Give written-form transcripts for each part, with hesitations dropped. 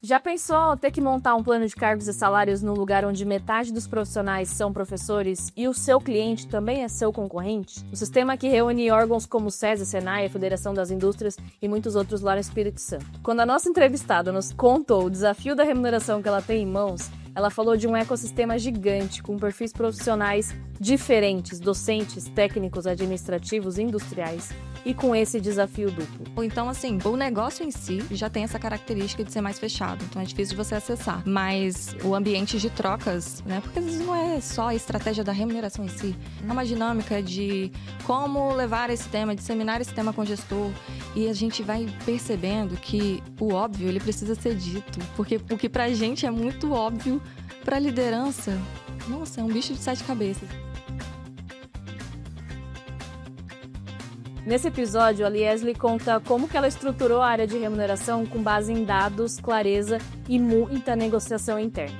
Já pensou ter que montar um plano de cargos e salários num lugar onde metade dos profissionais são professores e o seu cliente também é seu concorrente? O sistema que reúne órgãos como o SESI, Senai, a Federação das Indústrias e muitos outros lá no Espírito Santo. Quando a nossa entrevistada nos contou o desafio da remuneração que ela tem em mãos, ela falou de um ecossistema gigante com perfis profissionais diferentes, docentes, técnicos, administrativos, industriais, e com esse desafio duplo. Então, assim, o negócio em si já tem essa característica de ser mais fechado, então é difícil de você acessar. Mas o ambiente de trocas, né? Porque às vezes não é só a estratégia da remuneração em si, é uma dinâmica de como levar esse tema, disseminar esse tema com o gestor, e a gente vai percebendo que o óbvio, ele precisa ser dito, porque o que pra gente é muito óbvio, pra liderança, nossa, é um bicho de 7 cabeças. Nesse episódio, a Liesli conta como que ela estruturou a área de remuneração com base em dados, clareza e muita negociação interna.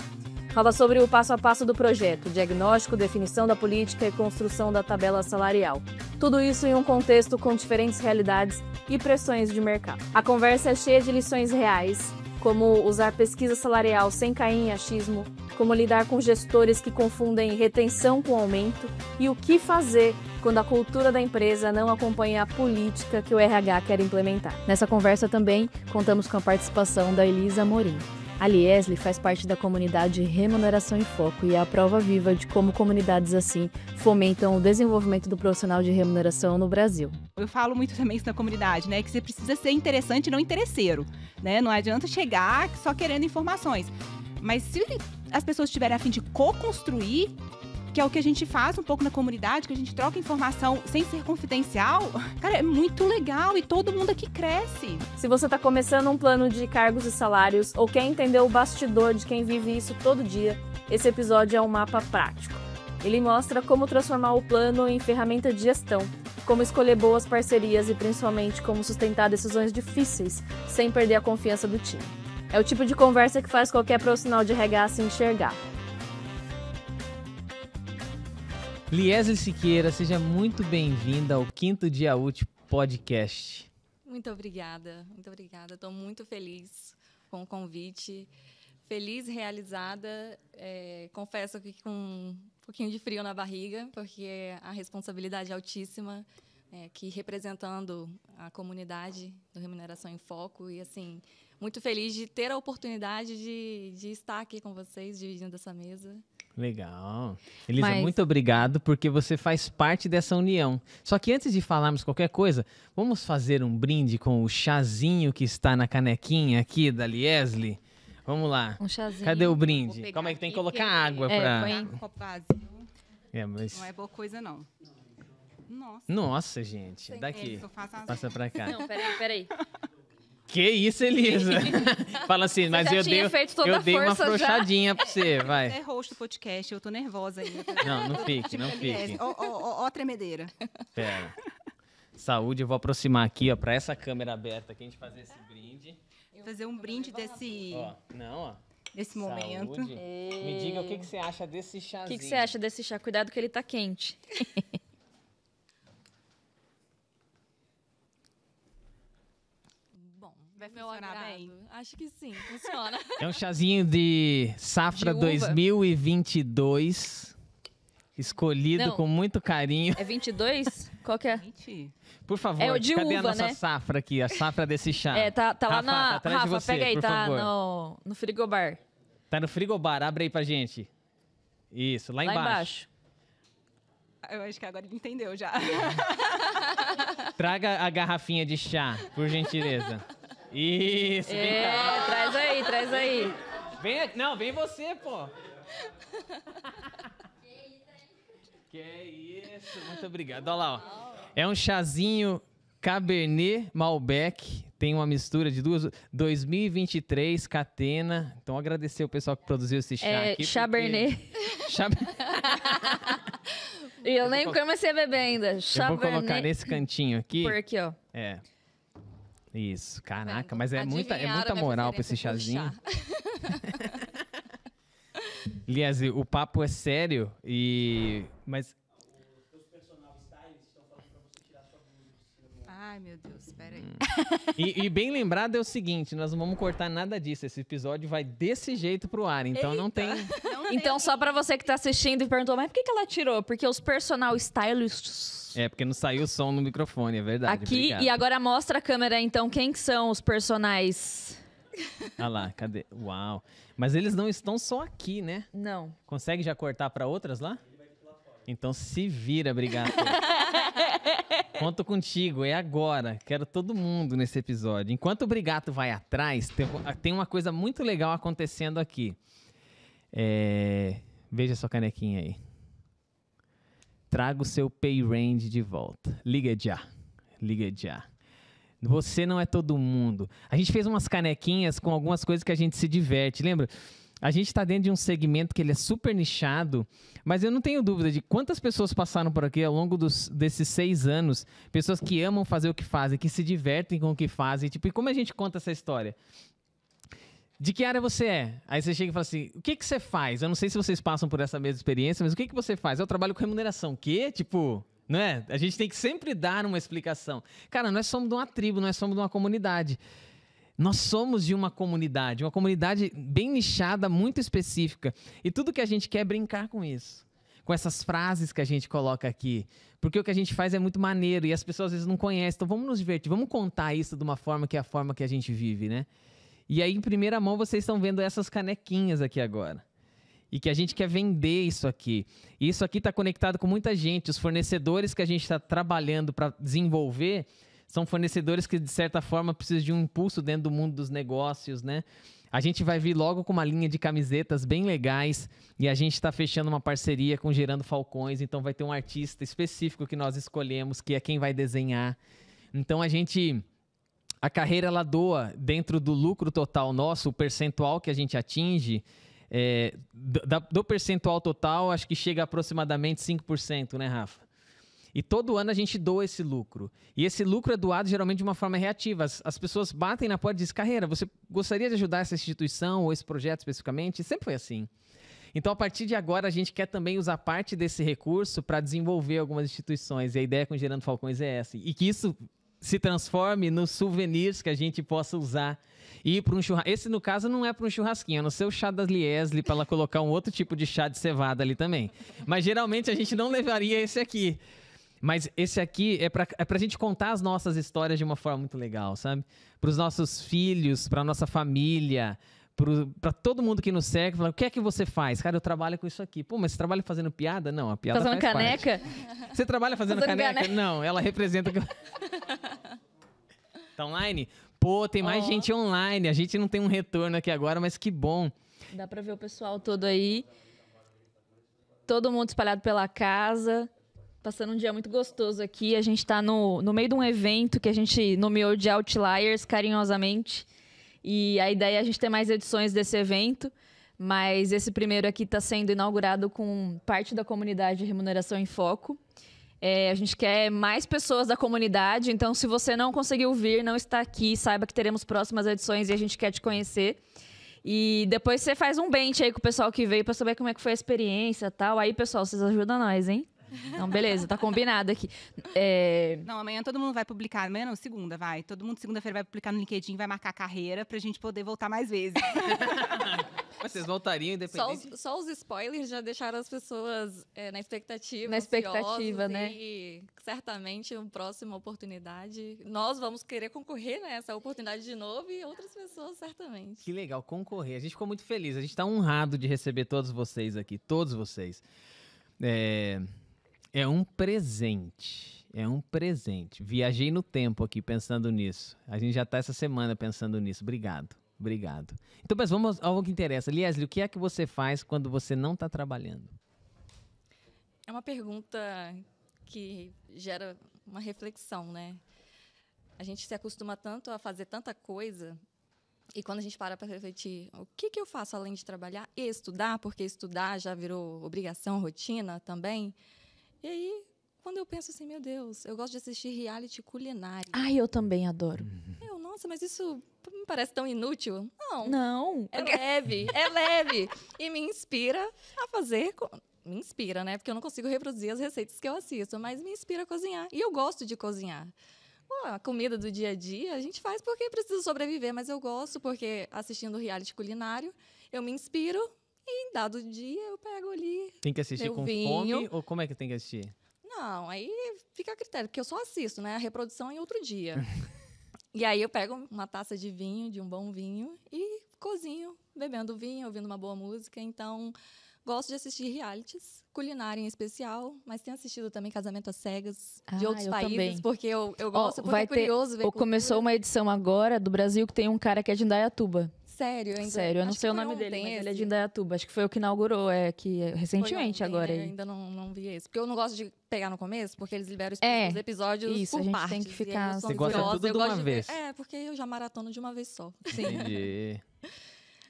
Fala sobre o passo a passo do projeto, diagnóstico, definição da política e construção da tabela salarial. Tudo isso em um contexto com diferentes realidades e pressões de mercado. A conversa é cheia de lições reais, como usar pesquisa salarial sem cair em achismo, como lidar com gestores que confundem retenção com aumento e o que fazer quando a cultura da empresa não acompanha a política que o RH quer implementar. Nessa conversa também contamos com a participação da Elisa Amorim. A Liesli faz parte da comunidade Remuneração em Foco e é a prova viva de como comunidades assim fomentam o desenvolvimento do profissional de remuneração no Brasil. Eu falo muito também isso na comunidade, né? Que você precisa ser interessante e não interesseiro, né? Não adianta chegar só querendo informações. Mas se as pessoas estiverem a fim de co-construir, que é o que a gente faz um pouco na comunidade, que a gente troca informação sem ser confidencial, cara, é muito legal e todo mundo aqui cresce. Se você está começando um plano de cargos e salários ou quer entender o bastidor de quem vive isso todo dia, esse episódio é um mapa prático. Ele mostra como transformar o plano em ferramenta de gestão, como escolher boas parcerias e principalmente como sustentar decisões difíceis sem perder a confiança do time. É o tipo de conversa que faz qualquer profissional de RH se enxergar. Liesli Siqueira, seja muito bem-vinda ao Quinto Dia Útil Podcast. Muito obrigada. Estou muito feliz com o convite. Feliz, realizada. Confesso que com um pouquinho de frio na barriga, porque a responsabilidade é altíssima, que representando a comunidade do Remuneração em Foco. E, assim, muito feliz de ter a oportunidade de estar aqui com vocês, dividindo essa mesa. Legal. Elisa, muito obrigado, porque você faz parte dessa união. Só que antes de falarmos qualquer coisa, vamos fazer um brinde com o chazinho que está na canequinha aqui da Liesli? Vamos lá. Um chazinho. Cadê o brinde? Como é que tem que colocar água para... Põe um copo vazio. Mas... Não é boa coisa, não. Nossa, gente. Daqui. Passa para cá. Não, peraí. Que isso, Elisa? Fala assim, mas eu dei uma afrouxadinha pra você, vai. É host do podcast, eu tô nervosa ainda. Não fique. Ó, tremedeira. Pera. Saúde, eu vou aproximar aqui, ó, pra essa câmera aberta aqui, a gente fazer esse brinde. Fazer um brinde desse... Desse momento. Me diga o que você acha desse chazinho. O que você acha desse chá? Cuidado que ele tá quente. Vai funcionar bem? Acho que sim, funciona. É um chazinho de safra 2022, escolhido com muito carinho. É 22? Qual que é? 20. Por favor, é o de cadê uva, a nossa né? safra aqui, a safra desse chá? Tá lá na... atrás de você, pega aí, por tá favor. no frigobar. Tá no frigobar, abre aí pra gente. Isso, lá embaixo. Eu acho que agora ele entendeu já. Traga a garrafinha de chá, por gentileza. Isso, vem cá. Traz aí. Vem você, pô. Que isso, muito obrigado. Olha lá, ó. É um chazinho Cabernet Malbec. Tem uma mistura de 2023, Catena. Então, agradecer o pessoal que produziu esse chá aqui. Chabernet. E eu nem comecei a beber ainda. Chabernet. Eu vou colocar nesse cantinho aqui. Por aqui, ó. Isso, caraca, mas é muita moral pra esse chazinho. Liesli, o papo é sério mas... Ai, meu meu Deus, espera aí. E bem lembrado é o seguinte, nós não vamos cortar nada disso. Esse episódio vai desse jeito pro ar, então não tem... Então, só pra você que tá assistindo e perguntou, mas por que ela tirou? Porque os personal stylists... É, porque não saiu o som no microfone, é verdade. Aqui, obrigado. e agora mostra a câmera, então, quem que são os personagens? Ah lá, cadê? Uau. Mas eles não estão só aqui, né? Não. Consegue já cortar pra outras lá? Então se vira, obrigado. Conto contigo, é agora. Quero todo mundo nesse episódio. Enquanto o Brigato vai atrás, tem uma coisa muito legal acontecendo aqui. Veja sua canequinha aí. Traga o seu pay range de volta. Liga já. Liga já. Você não é todo mundo. A gente fez umas canequinhas com algumas coisas que a gente se diverte, lembra? A gente está dentro de um segmento que ele é super nichado, mas eu não tenho dúvida de quantas pessoas passaram por aqui ao longo desses 6 anos, pessoas que amam fazer o que fazem, que se divertem com o que fazem. Tipo, e como a gente conta essa história? De que área você é? Aí você chega e fala assim, o que você faz? Eu não sei se vocês passam por essa mesma experiência, mas o que você faz? Eu trabalho com remuneração. O quê? Tipo, não é? A gente tem que sempre dar uma explicação. Cara, nós somos de uma tribo, nós somos de uma comunidade. Nós somos de uma comunidade bem nichada, muito específica. E tudo que a gente quer é brincar com isso. Com essas frases que a gente coloca aqui. Porque o que a gente faz é muito maneiro e as pessoas às vezes não conhecem. Então vamos nos divertir, vamos contar isso de uma forma que é a forma que a gente vive, né? E aí, em primeira mão, vocês estão vendo essas canequinhas aqui agora. E que a gente quer vender isso aqui. E isso aqui está conectado com muita gente. Os fornecedores que a gente está trabalhando para desenvolver são fornecedores que, de certa forma, precisam de um impulso dentro do mundo dos negócios, né? A gente vai vir logo com uma linha de camisetas bem legais e a gente está fechando uma parceria com Gerando Falcões, então vai ter um artista específico que nós escolhemos, que é quem vai desenhar. Então, a carreira, ela doa dentro do lucro total nosso, o percentual que a gente atinge, do percentual total, acho que chega a aproximadamente 5%, né, Rafa? E todo ano a gente doa esse lucro. E esse lucro é doado geralmente de uma forma reativa. As pessoas batem na porta e dizem, Carreira, você gostaria de ajudar essa instituição ou esse projeto especificamente? E sempre foi assim. Então, a partir de agora, a gente quer também usar parte desse recurso para desenvolver algumas instituições. E a ideia com Gerando Falcões é essa. E que isso se transforme nos souvenirs que a gente possa usar. E ir para um churrasco. Esse, no caso, não é para um churrasquinho, a não ser o chá das Liesli, para ela colocar um outro tipo de chá de cevada ali também. Mas, geralmente, a gente não levaria esse aqui. Mas esse aqui é pra gente contar as nossas histórias de uma forma muito legal, sabe? Para os nossos filhos, para nossa família, para todo mundo que nos segue. Fala, o que é que você faz? Cara, eu trabalho com isso aqui. Pô, mas você trabalha fazendo piada? Não, a piada fazendo faz caneca? parte. Você trabalha fazendo caneca? Não, ela representa... Tá online? Pô, tem mais gente online. A gente não tem um retorno aqui agora, mas que bom. Dá pra ver o pessoal todo aí. Todo mundo espalhado pela casa. Passando um dia muito gostoso aqui. A gente está no meio de um evento que a gente nomeou de Outliers, carinhosamente. E a ideia é a gente ter mais edições desse evento. Mas esse primeiro aqui está sendo inaugurado com parte da comunidade de Remuneração em Foco. A gente quer mais pessoas da comunidade. Então, se você não conseguiu vir, não está aqui, saiba que teremos próximas edições e a gente quer te conhecer. E depois você faz um bench aí com o pessoal que veio para saber como é que foi a experiência e tal. Aí, pessoal, vocês ajudam nós, hein? Não, beleza, tá combinado aqui. Não, amanhã todo mundo vai publicar. Amanhã não, segunda, vai. Todo mundo segunda-feira vai publicar no LinkedIn, vai marcar a carreira pra gente poder voltar mais vezes. Vocês voltariam independente? Só os spoilers já deixaram as pessoas na expectativa. Na expectativa, ansiosas, né? E certamente, uma próxima oportunidade, nós vamos querer concorrer nessa oportunidade de novo e outras pessoas certamente. Que legal, concorrer. A gente ficou muito feliz. A gente tá honrado de receber todos vocês aqui, todos vocês. É um presente. É um presente. Viajei no tempo aqui pensando nisso. A gente já está essa semana pensando nisso. Obrigado. Obrigado. Então, mas vamos ao que interessa. Liesli, o que é que você faz quando você não está trabalhando? É uma pergunta que gera uma reflexão, né? A gente se acostuma tanto a fazer tanta coisa e quando a gente para refletir, o que eu faço além de trabalhar e estudar, porque estudar já virou obrigação, rotina também. E aí, quando eu penso assim, meu Deus, eu gosto de assistir reality culinário. Ai, eu também adoro. Nossa, mas isso me parece tão inútil. Não. É leve. E me inspira a fazer... Me inspira, né? Porque eu não consigo reproduzir as receitas que eu assisto, mas me inspira a cozinhar. E eu gosto de cozinhar. Pô, a comida do dia a dia a gente faz porque precisa sobreviver, mas eu gosto porque assistindo reality culinário eu me inspiro e em dado dia eu pego ali. Tem que assistir Meu com vinho. fome ou como é que tem que assistir? Não, aí fica a critério, porque eu só assisto, né? A reprodução em outro dia. E aí eu pego uma taça de vinho, de um bom vinho, e cozinho, bebendo vinho, ouvindo uma boa música. Então, gosto de assistir realities, culinária em especial, mas tenho assistido também Casamento às Cegas, de outros eu países, também. porque eu gosto, porque vai é curioso ver ou começou uma edição agora do Brasil que tem um cara que é de Indaiatuba. Sério, ainda. Sério, eu não acho sei que o foi nome dele, ontem mas ele é esse. de Indaiatuba. Acho que foi o que inaugurou, recentemente Foi ontem, agora. né? aí. Ainda não vi esse. Porque eu não gosto de pegar no começo, porque eles liberam os episódios isso, por a gente partes. tem que e aí ficar- eu sou Você gosta ansiosa, tudo eu de gosto uma ver- vez. porque eu já maratono de uma vez só. Sim. Entendi.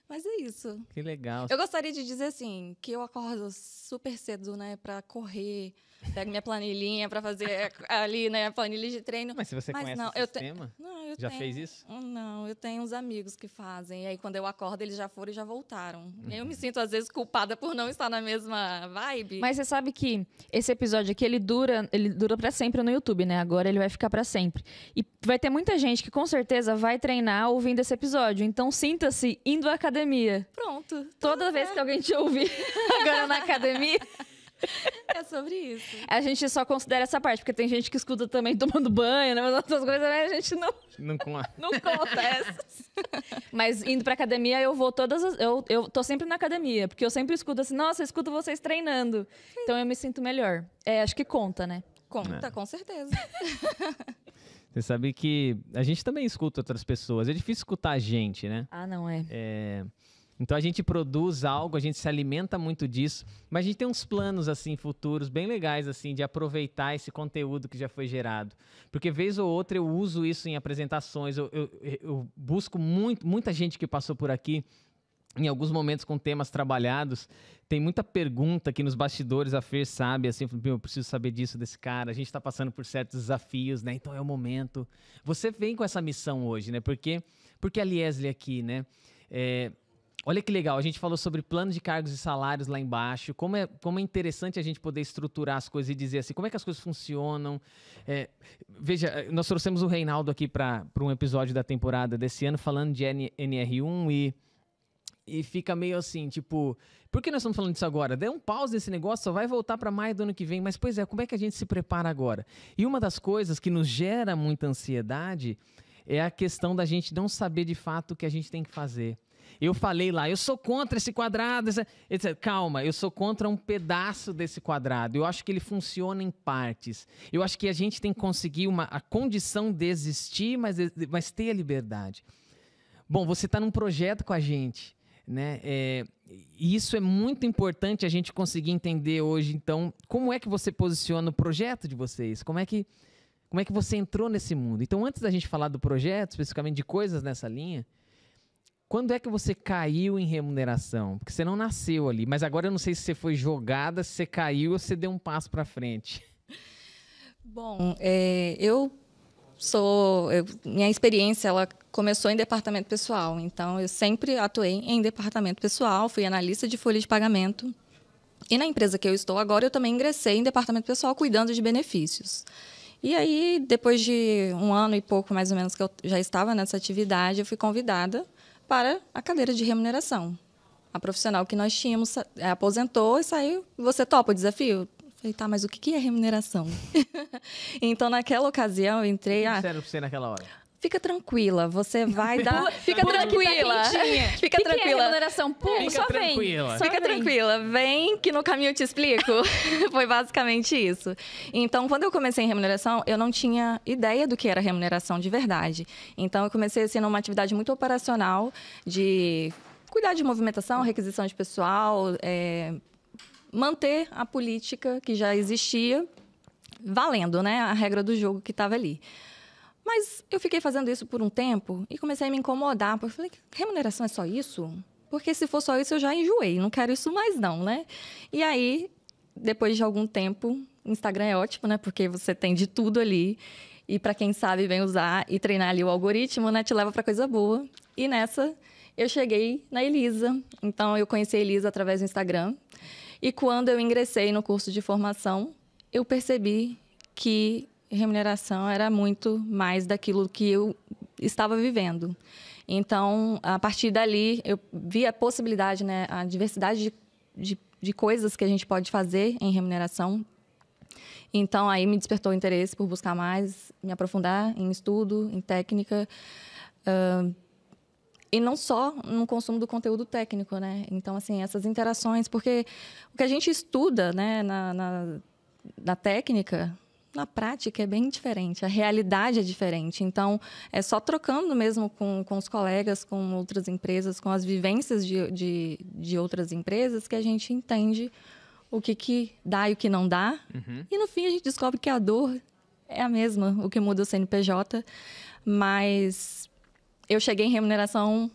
Mas é isso. Que legal. Eu gostaria de dizer assim, que eu acordo super cedo, né, pra correr, pego minha planilhinha pra fazer ali, né, a planilha de treino. Mas se você Mas conhece não, o eu sistema, Não, eu já tenho- fez isso? Não, eu tenho uns amigos que fazem. E aí, quando eu acordo, eles já foram e já voltaram. E aí eu me sinto, às vezes, culpada por não estar na mesma vibe. Mas você sabe que esse episódio aqui, ele dura pra sempre no YouTube, né? Agora ele vai ficar pra sempre. E vai ter muita gente que com certeza vai treinar ouvindo esse episódio. Então sinta-se indo à academia. Pronto. Toda vez que alguém te ouvir agora na academia, É sobre isso. a gente só considera essa parte, porque tem gente que escuta também tomando banho, né? Mas outras coisas, né? A gente Não com a... não conta essas. Mas indo pra academia, eu vou eu tô sempre na academia, porque eu sempre escuto assim, nossa, eu escuto vocês treinando. Então eu me sinto melhor. Acho que conta, né? Conta, com certeza. Você sabe que a gente também escuta outras pessoas. É difícil escutar a gente, né? Ah, não é. Então a gente produz algo, a gente se alimenta muito disso, mas a gente tem uns planos assim futuros bem legais assim de aproveitar esse conteúdo que já foi gerado, porque vez ou outra eu uso isso em apresentações, eu busco muita gente que passou por aqui em alguns momentos com temas trabalhados. Tem muita pergunta aqui nos bastidores, a Fer sabe, assim, eu preciso saber disso desse cara, a gente está passando por certos desafios, né? Então é o momento. Você vem com essa missão hoje, né? Porque a Liesli aqui, né? Olha que legal, a gente falou sobre plano de cargos e salários lá embaixo, como é interessante a gente poder estruturar as coisas e dizer assim, como é que as coisas funcionam. Veja, nós trouxemos o Reinaldo aqui para um episódio da temporada desse ano falando de NR1 e fica meio assim, tipo, por que nós estamos falando disso agora? Dê um pause nesse negócio, só vai voltar para maio do ano que vem, mas pois como é que a gente se prepara agora? E uma das coisas que nos gera muita ansiedade é a questão da gente não saber de fato o que a gente tem que fazer. Eu falei lá, eu sou contra esse quadrado. Ele disse, calma, eu sou contra um pedaço desse quadrado. Eu acho que ele funciona em partes. Eu acho que a gente tem que conseguir a condição de existir, mas ter a liberdade. Bom, você está num projeto com a gente, né? E isso é muito importante a gente conseguir entender hoje. Então, como é que você posiciona o projeto de vocês? Como é que você entrou nesse mundo? Então, antes da gente falar do projeto, especificamente de coisas nessa linha, quando é que você caiu em remuneração? Porque você não nasceu ali, mas agora eu não sei se você foi jogada, se você caiu ou se deu um passo para frente. Bom, minha experiência ela começou em departamento pessoal, então eu sempre atuei em departamento pessoal, fui analista de folha de pagamento. E na empresa que eu estou agora, eu também ingressei em departamento pessoal cuidando de benefícios. E aí, depois de um ano e pouco, mais ou menos, que eu já estava nessa atividade, eu fui convidada para a cadeira de remuneração. A profissional que nós tínhamos aposentou e saiu. Você topa o desafio? Eu falei, tá, mas o que é remuneração? Então, naquela ocasião, eu entrei... O que disseram pra você naquela hora? Fica tranquila, você vai dar... Fica Pula que tá tranquila. quentinha. Fica Que é tranquila. remuneração? Pula, Fica só vem. tranquila. Só Fica vem. tranquila, vem que no caminho eu te explico. Foi basicamente isso. Então, quando eu comecei em remuneração, eu não tinha ideia do que era remuneração de verdade. Então, eu comecei assim, numa atividade muito operacional de cuidar de movimentação, requisição de pessoal, manter a política que já existia valendo, né? A regra do jogo que estava ali. Mas eu fiquei fazendo isso por um tempo e comecei a me incomodar. Porque eu falei, remuneração é só isso? Porque se for só isso, eu já enjoei. Não quero isso mais não, né? E aí, depois de algum tempo, Instagram é ótimo, né? Porque você tem de tudo ali. E para quem sabe bem usar e treinar ali o algoritmo, né? Te leva para coisa boa. E nessa, eu cheguei na Elisa. Então, eu conheci a Elisa através do Instagram. E quando eu ingressei no curso de formação, eu percebi que remuneração era muito mais daquilo que eu estava vivendo. Então, a partir dali, eu vi a possibilidade, né, a diversidade de coisas que a gente pode fazer em remuneração. Então, aí me despertou o interesse por buscar mais, me aprofundar em estudo, em técnica. E não só no consumo do conteúdo técnico, né? Então, assim, essas interações, porque o que a gente estuda, né, na técnica, na prática é bem diferente, a realidade é diferente. Então, é só trocando mesmo com os colegas, com outras empresas, com as vivências de outras empresas, que a gente entende o que dá e o que não dá. E, no fim, a gente descobre que a dor é a mesma, o que muda o CNPJ. Mas eu cheguei em remuneração,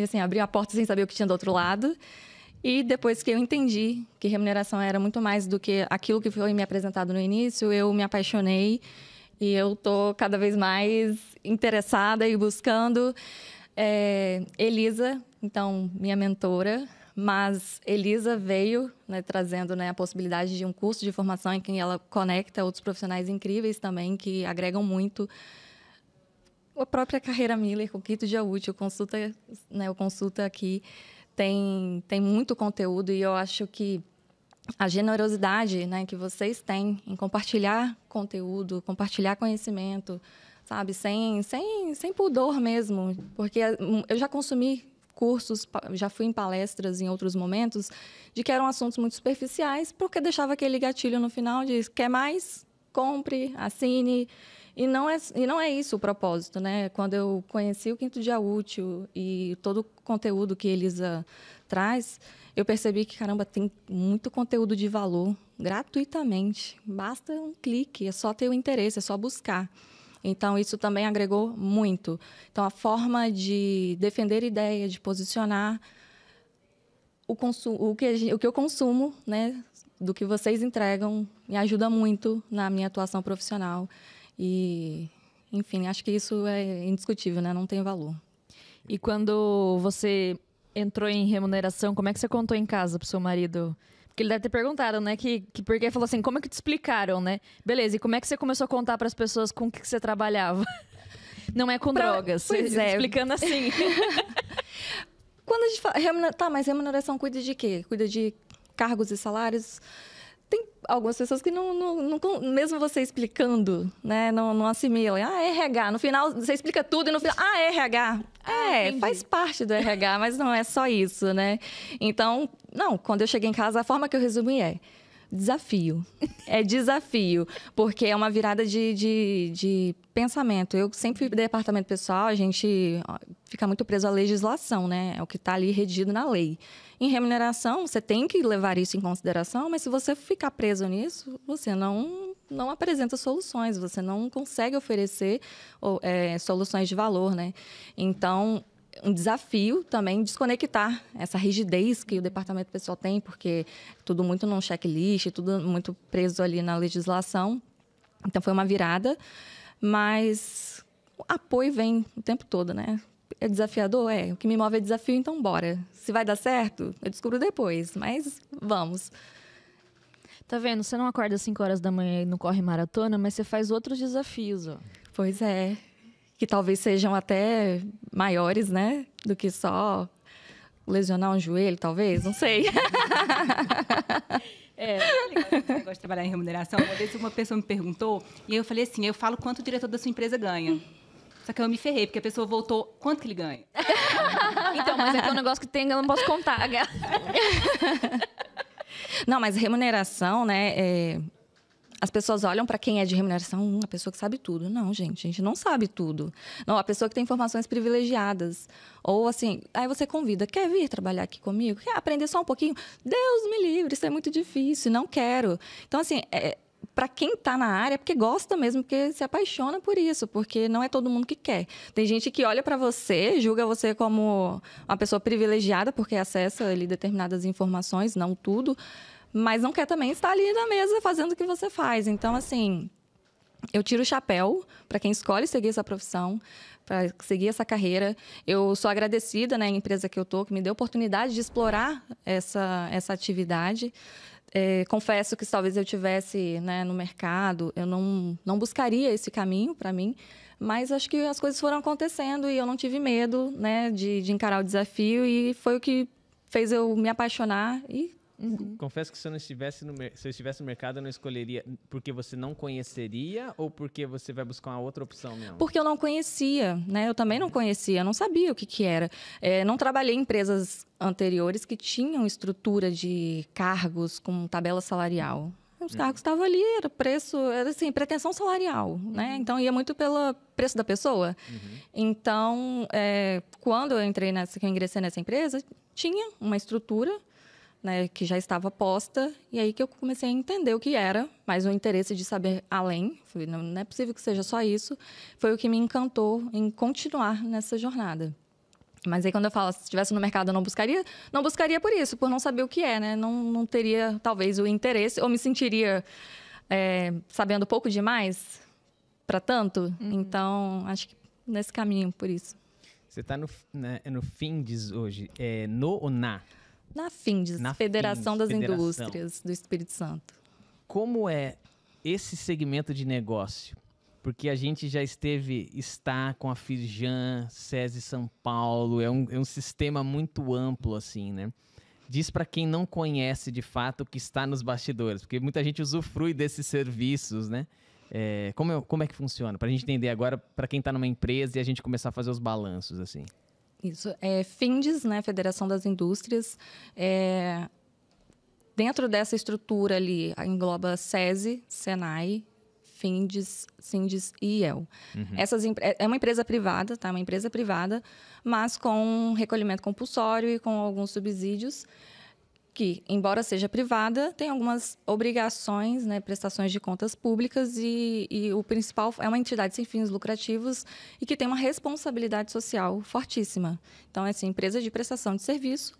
assim, abri a porta sem saber o que tinha do outro lado. E depois que eu entendi que remuneração era muito mais do que aquilo que foi me apresentado no início, eu me apaixonei e eu estou cada vez mais interessada e buscando. Elisa, então, minha mentora, mas Elisa veio, né, trazendo, né, a possibilidade de um curso de formação em que ela conecta outros profissionais incríveis também, que agregam muito. A própria Carreira Miller, com o Quinto Dia Útil, o Consulta aqui, tem muito conteúdo e eu acho que a generosidade, né, que vocês têm em compartilhar conteúdo, compartilhar conhecimento, sabe, sem pudor mesmo, porque eu já consumi cursos, já fui em palestras em outros momentos, de que eram assuntos muito superficiais, porque deixava aquele gatilho no final de quer mais? Compre, assine. E não é isso o propósito, né? Quando eu conheci o Quinto Dia Útil e todo o conteúdo que Elisa traz, eu percebi que, caramba, tem muito conteúdo de valor gratuitamente. Basta um clique, é só ter o interesse, é só buscar. Então, isso também agregou muito. Então, a forma de defender ideia, de posicionar o que eu consumo, né, do que vocês entregam, me ajuda muito na minha atuação profissional. E, enfim, acho que isso é indiscutível, né? Não tem valor. E quando você entrou em remuneração, como é que você contou em casa pro seu marido? Porque ele deve ter perguntado, né? Porque falou assim, como é que te explicaram, né? Beleza, e como é que você começou a contar para as pessoas com o que você trabalhava? Não é com drogas. Pois é. Explicando assim. Quando a gente fala... Tá, mas remuneração cuida de quê? Cuida de cargos e salários? Tem algumas pessoas que não mesmo você explicando, né, não assimilam. RH. No final, você explica tudo e no final, RH. Faz parte do RH, mas não é só isso, né? Então, quando eu cheguei em casa, a forma que eu resumi é desafio. É desafio, porque é uma virada de pensamento. Eu sempre fui do departamento pessoal, a gente fica muito preso à legislação, né? É o que está ali redigido na lei. Em remuneração, você tem que levar isso em consideração, mas se você ficar preso nisso, você não apresenta soluções, você não consegue oferecer soluções de valor, né? Então, um desafio também desconectar essa rigidez que o departamento pessoal tem, porque tudo muito num checklist, tudo muito preso ali na legislação. Então, foi uma virada, mas o apoio vem o tempo todo, né? É desafiador? O que me move é desafio, então bora. Se vai dar certo, eu descubro depois, mas vamos. Tá vendo? Você não acorda às 5 horas da manhã e não corre maratona, mas você faz outros desafios, ó. Pois é. Que talvez sejam até maiores, né? Do que só lesionar um joelho, talvez, não sei. Esse negócio de trabalhar em remuneração. Uma vez uma pessoa me perguntou, e eu falei assim, eu falo quanto o diretor da sua empresa ganha. Só que eu me ferrei, porque a pessoa voltou, quanto que ele ganha? Então, mas é que é um negócio que tem, eu não posso contar. Não, mas remuneração, né? As pessoas olham para quem é de remuneração, a pessoa que sabe tudo. Não, gente, a gente não sabe tudo. Não, a pessoa que tem informações privilegiadas. Ou assim, aí você convida, quer vir trabalhar aqui comigo? Quer aprender só um pouquinho? Deus me livre, isso é muito difícil, não quero. Então, assim, para quem está na área, é porque gosta mesmo, porque se apaixona por isso, porque não é todo mundo que quer. Tem gente que olha para você, julga você como uma pessoa privilegiada, porque acessa ali determinadas informações, não tudo, mas não quer também estar ali na mesa fazendo o que você faz. Então, assim, Eu tiro o chapéu para quem escolhe seguir essa profissão, para seguir essa carreira. Eu sou agradecida, né, à empresa que eu estou, que me deu a oportunidade de explorar essa atividade. Confesso que se talvez eu tivesse, né, no mercado, eu não buscaria esse caminho para mim, mas acho que as coisas foram acontecendo e eu não tive medo, né, de encarar o desafio, e foi o que fez eu me apaixonar e... Confesso que se eu estivesse no mercado, eu não escolheria porque você não conheceria ou porque você vai buscar uma outra opção mesmo? Porque eu não conhecia, né? Eu também não conhecia, eu não sabia o que era. Não trabalhei em empresas anteriores que tinham estrutura de cargos com tabela salarial. Os cargos estavam ali, era preço, era assim, pretensão salarial, né? Então, ia muito pelo preço da pessoa. Então, quando eu ingressei nessa empresa, tinha uma estrutura, né, que já estava posta, e aí que eu comecei a entender o que era, mas o interesse de saber além, não é possível que seja só isso, foi o que me encantou em continuar nessa jornada. Mas aí quando eu falo, se estivesse no mercado eu não buscaria por isso, por não saber o que é, né? Não teria, talvez, o interesse, ou me sentiria sabendo pouco demais para tanto. Então, acho que nesse caminho, por isso. Você está no Findes hoje, no ou na? Na Findes, Federação das Indústrias do Espírito Santo. Como é esse segmento de negócio? Porque a gente já está com a Firjan, SESI São Paulo, é um sistema muito amplo, assim, né? Diz para quem não conhece, de fato, o que está nos bastidores, porque muita gente usufrui desses serviços, né? Como é que funciona? Para a gente entender agora, para quem está numa empresa e a gente começar a fazer os balanços, assim. Isso, Findes, né, Federação das Indústrias. Dentro dessa estrutura ali, engloba SESI, SENAI, Findes, Sindes e IEL. É uma empresa privada, tá? Uma empresa privada, mas com recolhimento compulsório e com alguns subsídios que, embora seja privada, tem algumas obrigações, né, prestações de contas públicas e o principal é uma entidade sem fins lucrativos e que tem uma responsabilidade social fortíssima. Então, essa empresa de prestação de serviço,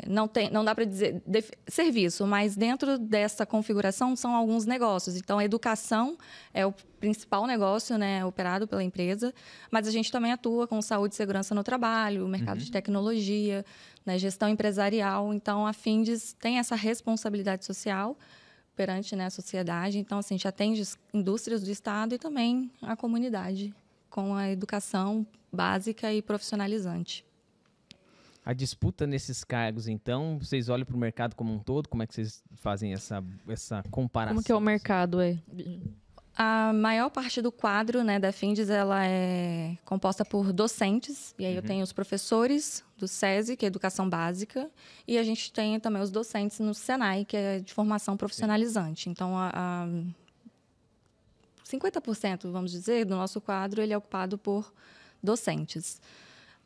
não dá para dizer serviço, mas dentro dessa configuração são alguns negócios. Então, a educação é o principal negócio, né, operado pela empresa, mas a gente também atua com saúde e segurança no trabalho, mercado de tecnologia, né, gestão empresarial. Então, a Findes tem essa responsabilidade social perante, né, a sociedade. Então, assim, a gente atende as indústrias do Estado e também a comunidade com a educação básica e profissionalizante. A disputa nesses cargos, então, vocês olham para o mercado como um todo? Como é que vocês fazem essa comparação? Como que é o mercado? A maior parte do quadro, né, da Findes, ela é composta por docentes. E aí eu tenho os professores do SESI, que é educação básica. E a gente tem também os docentes no SENAI, que é de formação profissionalizante. Então, 50%, vamos dizer, do nosso quadro, ele é ocupado por docentes.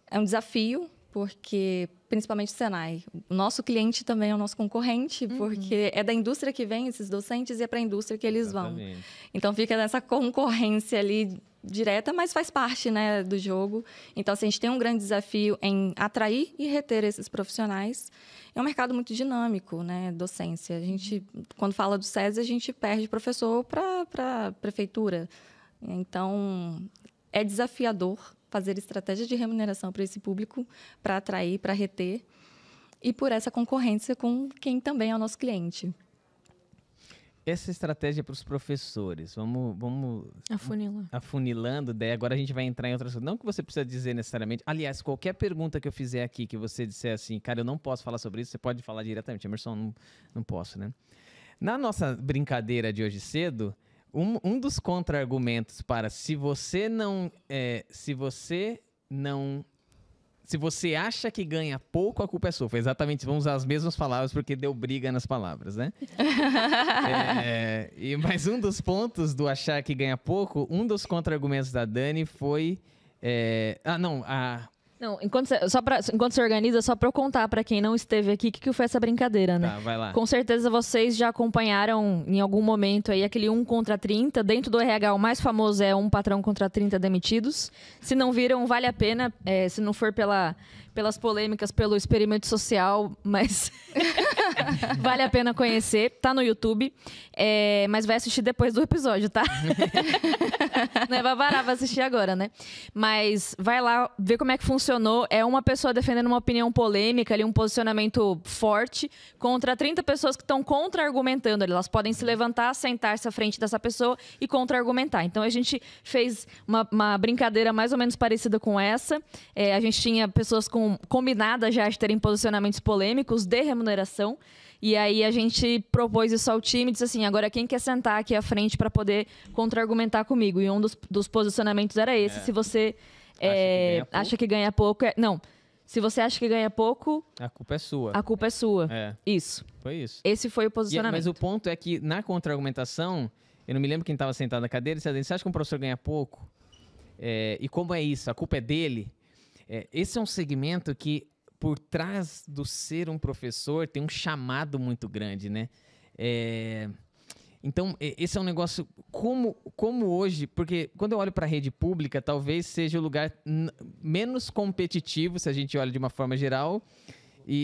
É um desafio, porque, principalmente o SENAI, o nosso cliente também é o nosso concorrente, porque é da indústria que vem esses docentes e é para a indústria que eles vão. Então, fica nessa concorrência ali direta, mas faz parte, né, do jogo. Então, assim, a gente tem um grande desafio em atrair e reter esses profissionais. É um mercado muito dinâmico, né, docência. A gente, quando fala do SESI, a gente perde professor para a prefeitura. Então, é desafiador fazer estratégia de remuneração para esse público, para atrair, para reter, e por essa concorrência com quem também é o nosso cliente. Essa estratégia para os professores, vamos afunilando, daí agora a gente vai entrar em outras coisas. Não que você precisa dizer necessariamente, aliás, qualquer pergunta que eu fizer aqui, que você disser assim, cara, eu não posso falar sobre isso, você pode falar diretamente. Emerson, não posso, né? Na nossa brincadeira de hoje cedo, um dos contra-argumentos para se você acha que ganha pouco, a culpa é sua. Foi exatamente, vamos usar as mesmas palavras porque deu briga nas palavras, né? Mas um dos pontos do achar que ganha pouco, um dos contra-argumentos da Dani foi... Não, enquanto você organiza, só para eu contar para quem não esteve aqui, o que foi essa brincadeira, né? Tá, vai lá. Com certeza vocês já acompanharam em algum momento aí aquele 1 contra 30. Dentro do RH, o mais famoso é 1 patrão contra 30 demitidos. Se não viram, vale a pena. Se não for pela pelas polêmicas, pelo experimento social, mas vale a pena conhecer. Tá no YouTube, mas vai assistir depois do episódio, tá? Não é babará, vai assistir agora, né? Mas vai lá ver como é que funcionou. É uma pessoa defendendo uma opinião polêmica, ali, um posicionamento forte, contra 30 pessoas que estão contra-argumentando. Elas podem se levantar, sentar-se à frente dessa pessoa e contra-argumentar. Então, a gente fez uma brincadeira mais ou menos parecida com essa. A gente tinha pessoas combinadas já de terem posicionamentos polêmicos de remuneração. E aí a gente propôs isso ao time e disse assim, agora quem quer sentar aqui à frente para poder contra-argumentar comigo? E um dos posicionamentos era esse. Se você acha que ganha pouco... Não, se você acha que ganha pouco... A culpa é sua. A culpa é sua. Isso. Foi isso. Esse foi o posicionamento. Mas o ponto é que na contra-argumentação, eu não me lembro quem estava sentado na cadeira, você acha que um professor ganha pouco? E como é isso? A culpa é dele? Esse é um segmento que, por trás do ser um professor, tem um chamado muito grande, né? Então, esse é um negócio, como hoje, porque quando eu olho para a rede pública, talvez seja o lugar menos competitivo, se a gente olha de uma forma geral,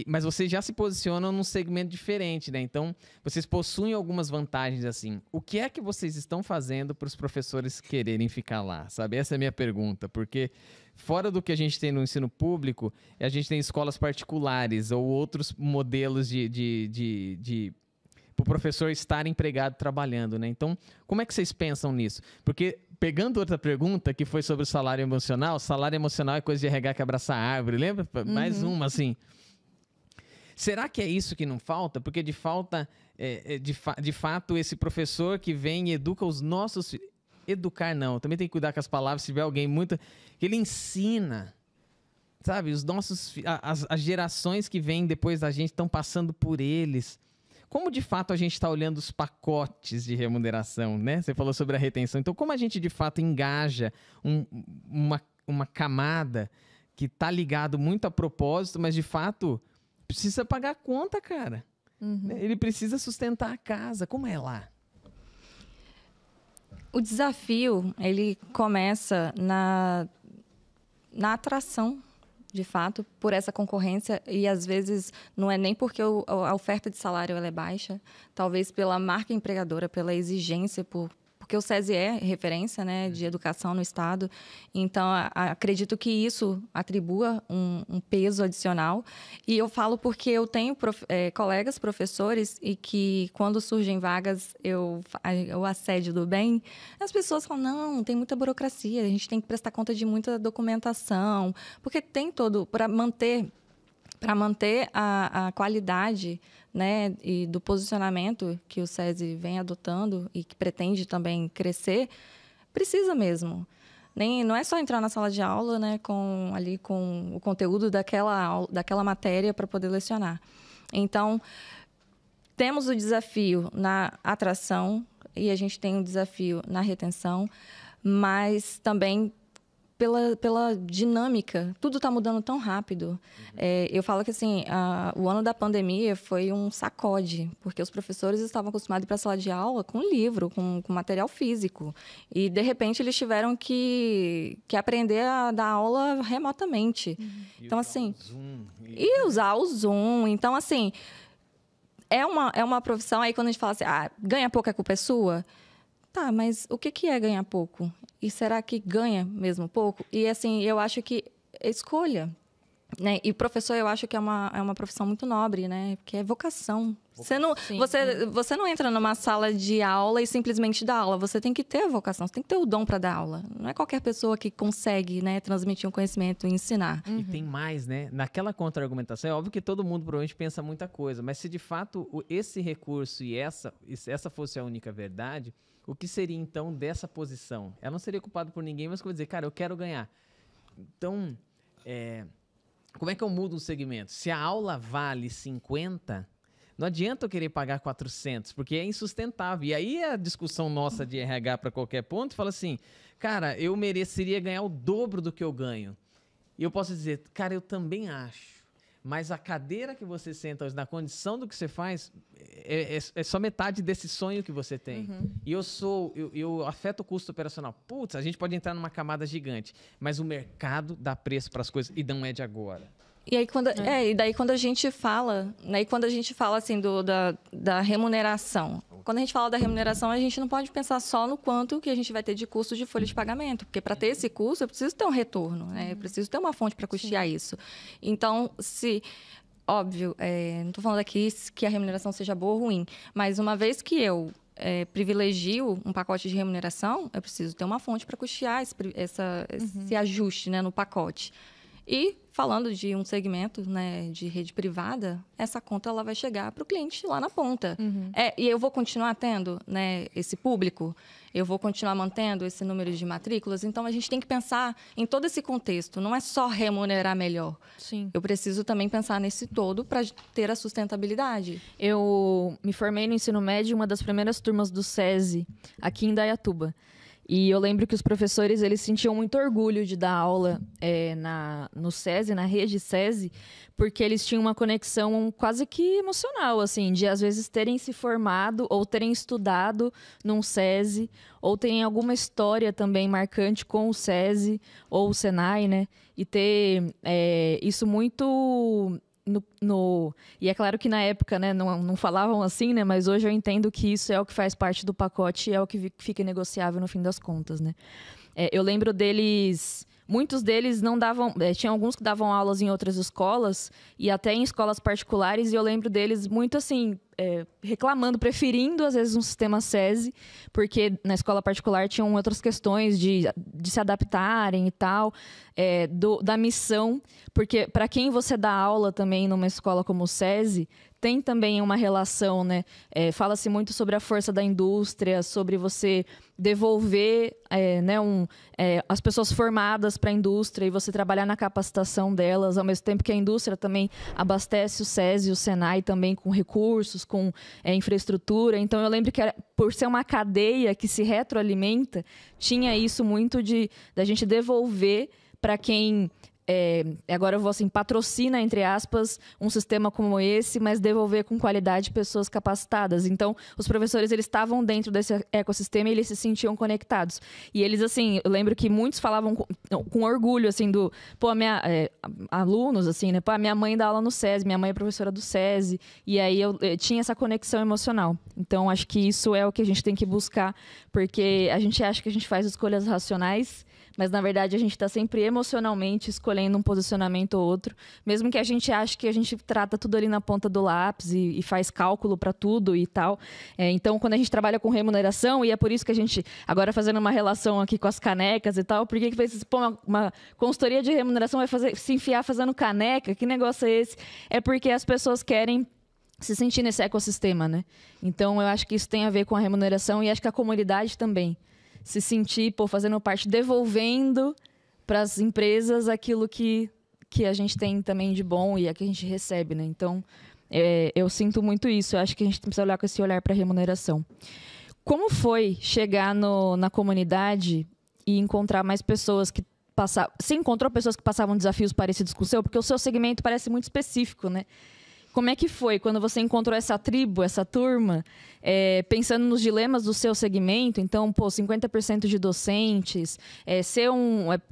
mas vocês já se posicionam num segmento diferente, né? Então, vocês possuem algumas vantagens, assim. O que é que vocês estão fazendo para os professores quererem ficar lá, sabe? Essa é a minha pergunta, porque fora do que a gente tem no ensino público, a gente tem escolas particulares ou outros modelos para o professor estar empregado trabalhando, né? Então, como é que vocês pensam nisso? Porque, pegando outra pergunta, que foi sobre o salário emocional é coisa de RH que abraça a árvore, lembra? Mais uma, assim. Será que é isso que não falta? Porque de fato, esse professor que vem e educa os nossos filhos... Educar não, também tem que cuidar com as palavras, se tiver alguém muito... que ele ensina, sabe? As gerações que vêm depois da gente estão passando por eles. Como de fato a gente está olhando os pacotes de remuneração, né? Você falou sobre a retenção. Então, como a gente de fato engaja uma camada que está ligado muito a propósito, mas de fato... precisa pagar a conta, cara. Ele precisa sustentar a casa. Como é lá? O desafio, ele começa na atração, de fato, por essa concorrência. E, às vezes, não é nem porque a oferta de salário ela é baixa. Talvez pela marca empregadora, pela exigência, porque o SESI é referência, né, de educação no Estado. Então, acredito que isso atribua um peso adicional. E eu falo porque eu tenho colegas professores e que, quando surgem vagas, o assédio do bem, as pessoas falam, não, tem muita burocracia, a gente tem que prestar conta de muita documentação, porque tem todo... Para manter a qualidade, né, e do posicionamento que o SESI vem adotando e que pretende também crescer, precisa mesmo. Não é só entrar na sala de aula, né, com o conteúdo daquela matéria para poder lecionar. Então, temos o desafio na atração e a gente tem um desafio na retenção, mas também pela dinâmica. Tudo está mudando tão rápido. Eu falo que assim, o ano da pandemia foi um sacode, porque os professores estavam acostumados para a sala de aula com livro, com material físico. E, de repente, eles tiveram que aprender a dar aula remotamente. Então, assim... usar o Zoom. Então, assim, é uma profissão... Aí, quando a gente fala assim, ganha pouco, a culpa é sua... Tá, mas o que é ganhar pouco? E será que ganha mesmo pouco? E, assim, eu acho que é escolha, né? E professor, eu acho que é uma profissão muito nobre, né? Porque é vocação. Você não entra numa sala de aula e simplesmente dá aula. Você tem que ter a vocação, você tem que ter o dom para dar aula. Não é qualquer pessoa que consegue, né, transmitir um conhecimento e ensinar. E tem mais, né? Naquela contra-argumentação, é óbvio que todo mundo provavelmente pensa muita coisa, mas se de fato esse recurso e essa fosse a única verdade... O que seria, então, dessa posição? Ela não seria ocupada por ninguém, mas como dizer, cara, eu quero ganhar. Então, como é que eu mudo o segmento? Se a aula vale 50, não adianta eu querer pagar 400, porque é insustentável. E aí a discussão nossa de RH para qualquer ponto fala assim, cara, eu mereceria ganhar o dobro do que eu ganho. E eu posso dizer, cara, eu também acho. Mas a cadeira que você senta hoje, na condição do que você faz, é só metade desse sonho que você tem. E eu afeto o custo operacional. Putz, a gente pode entrar numa camada gigante, mas o mercado dá preço para as coisas e não é de agora. E aí quando a gente fala, né, e quando a gente fala assim da remuneração, quando a gente fala da remuneração, a gente não pode pensar só no quanto que a gente vai ter de custo de folha de pagamento, porque para ter esse custo eu preciso ter um retorno, né? Eu preciso ter uma fonte para custear isso. Então, óbvio, não estou falando aqui que a remuneração seja boa ou ruim, mas uma vez que eu privilegio um pacote de remuneração, eu preciso ter uma fonte para custear esse ajuste, né, no pacote. E falando de um segmento, né, de rede privada, essa conta ela vai chegar para o cliente lá na ponta. E eu vou continuar tendo, né, esse público, eu vou continuar mantendo esse número de matrículas. Então, a gente tem que pensar em todo esse contexto. Não é só remunerar melhor. Sim. Eu preciso também pensar nesse todo para ter a sustentabilidade. Eu me formei no ensino médio, uma das primeiras turmas do SESI, aqui em Indaiatuba. E eu lembro que os professores, eles sentiam muito orgulho de dar aula no SESI, na rede SESI, porque eles tinham uma conexão quase que emocional, assim, de às vezes terem se formado ou terem estudado num SESI, ou terem alguma história também marcante com o SESI ou o Senai, né? E ter isso muito... E é claro que na época, né, não falavam assim, né, mas hoje eu entendo que isso é o que faz parte do pacote e é o que fica negociável no fim das contas, né. Eu lembro deles... Muitos deles não davam... tinha alguns que davam aulas em outras escolas e até em escolas particulares, e eu lembro deles muito assim... reclamando, preferindo, às vezes, um sistema SESI, porque na escola particular tinham outras questões de se adaptarem e tal, da missão, porque para quem você dá aula também numa escola como o SESI, tem também uma relação, né? Fala-se muito sobre a força da indústria, sobre você devolver as pessoas formadas para a indústria e você trabalhar na capacitação delas, ao mesmo tempo que a indústria também abastece o SESI e o Senai também com recursos, com infraestrutura. Então, eu lembro que por ser uma cadeia que se retroalimenta, tinha isso muito da gente devolver para quem... agora eu vou assim, patrocina, entre aspas, um sistema como esse, mas devolver com qualidade pessoas capacitadas. Então, os professores, eles estavam dentro desse ecossistema e eles se sentiam conectados. E eles, assim, eu lembro que muitos falavam com orgulho, assim, alunos, assim, né? Pô, a minha mãe dá aula no SESI, minha mãe é professora do SESI, e aí eu tinha essa conexão emocional. Então, acho que isso é o que a gente tem que buscar, porque a gente acha que a gente faz escolhas racionais, mas, na verdade, a gente está sempre emocionalmente escolhendo um posicionamento ou outro, mesmo que a gente ache que a gente trata tudo ali na ponta do lápis e faz cálculo para tudo e tal. Então, quando a gente trabalha com remuneração, e é por isso que a gente, agora fazendo uma relação aqui com as canecas e tal, por que uma consultoria de remuneração vai se enfiar fazendo caneca? Que negócio é esse? É porque as pessoas querem se sentir nesse ecossistema, né? Então, eu acho que isso tem a ver com a remuneração e acho que a comunidade também. Se sentir, fazendo parte, devolvendo para as empresas aquilo que a gente tem também de bom e que a gente recebe, né? Então, eu sinto muito isso. Eu acho que a gente precisa olhar com esse olhar para a remuneração. Como foi chegar na comunidade e encontrar mais pessoas que passavam... Você encontrou pessoas que passavam desafios parecidos com o seu? Porque o seu segmento parece muito específico, né? Como é que foi quando você encontrou essa tribo, essa turma, pensando nos dilemas do seu segmento? Então, 50% de docentes,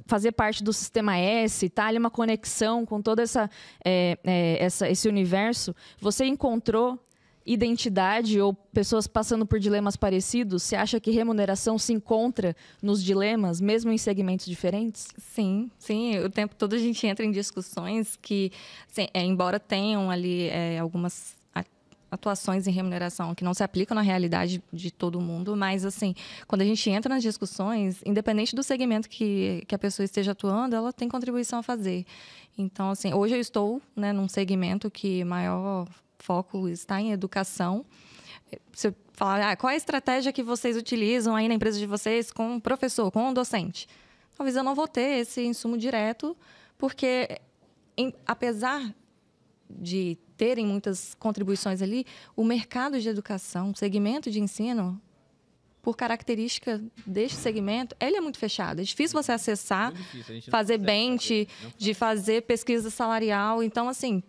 fazer parte do Sistema S, tá ali uma conexão com todo esse universo. Você encontrou identidade ou pessoas passando por dilemas parecidos? Você acha que remuneração se encontra nos dilemas, mesmo em segmentos diferentes? Sim. O tempo todo a gente entra em discussões que, assim, embora tenham ali algumas atuações em remuneração que não se aplicam na realidade de todo mundo, mas, assim, quando a gente entra nas discussões, independente do segmento que a pessoa esteja atuando, ela tem contribuição a fazer. Então, assim, hoje eu estou, né, num segmento que maior foco está em educação. Se eu falar, qual é a estratégia que vocês utilizam aí na empresa de vocês com o professor, com o docente? Talvez eu não vou ter esse insumo direto, porque, apesar de terem muitas contribuições ali, o mercado de educação, o segmento de ensino, por característica deste segmento, ele é muito fechado. É difícil você acessar, fazer bench, de fazer pesquisa salarial. Então, assim,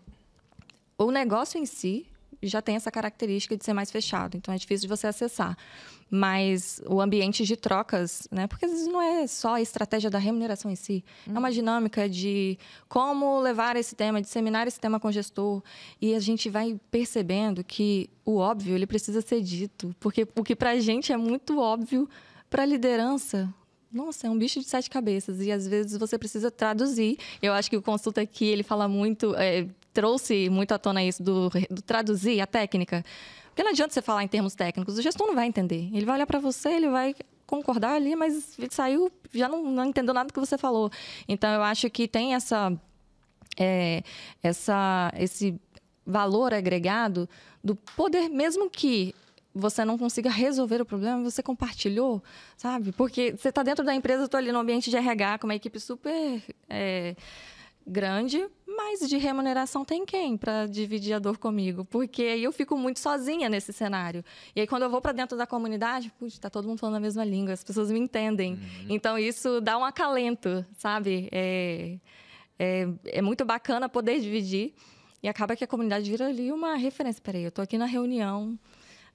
o negócio em si, já tem essa característica de ser mais fechado, então é difícil de você acessar. Mas o ambiente de trocas, né? Porque às vezes não é só a estratégia da remuneração em si, é uma dinâmica de como levar esse tema, disseminar esse tema com o gestor, e a gente vai percebendo que o óbvio ele precisa ser dito, porque o que para a gente é muito óbvio, para a liderança, nossa, é um bicho de 7 cabeças, e às vezes você precisa traduzir. Eu acho que o consulta aqui, ele fala muito, trouxe muito à tona isso do traduzir a técnica. Porque não adianta você falar em termos técnicos, o gestor não vai entender. Ele vai olhar para você, ele vai concordar ali, mas saiu, já não entendeu nada do que você falou. Então, eu acho que tem esse valor agregado do poder, mesmo que você não consiga resolver o problema, você compartilhou, sabe? Porque você está dentro da empresa, eu estou ali no ambiente de RH, com uma equipe super grande, mas de remuneração tem quem para dividir a dor comigo? Porque aí eu fico muito sozinha nesse cenário. E aí, quando eu vou para dentro da comunidade, está todo mundo falando a mesma língua, as pessoas me entendem. Então, isso dá um acalento, sabe? É muito bacana poder dividir. E acaba que a comunidade vira ali uma referência. Peraí, eu estou aqui na reunião,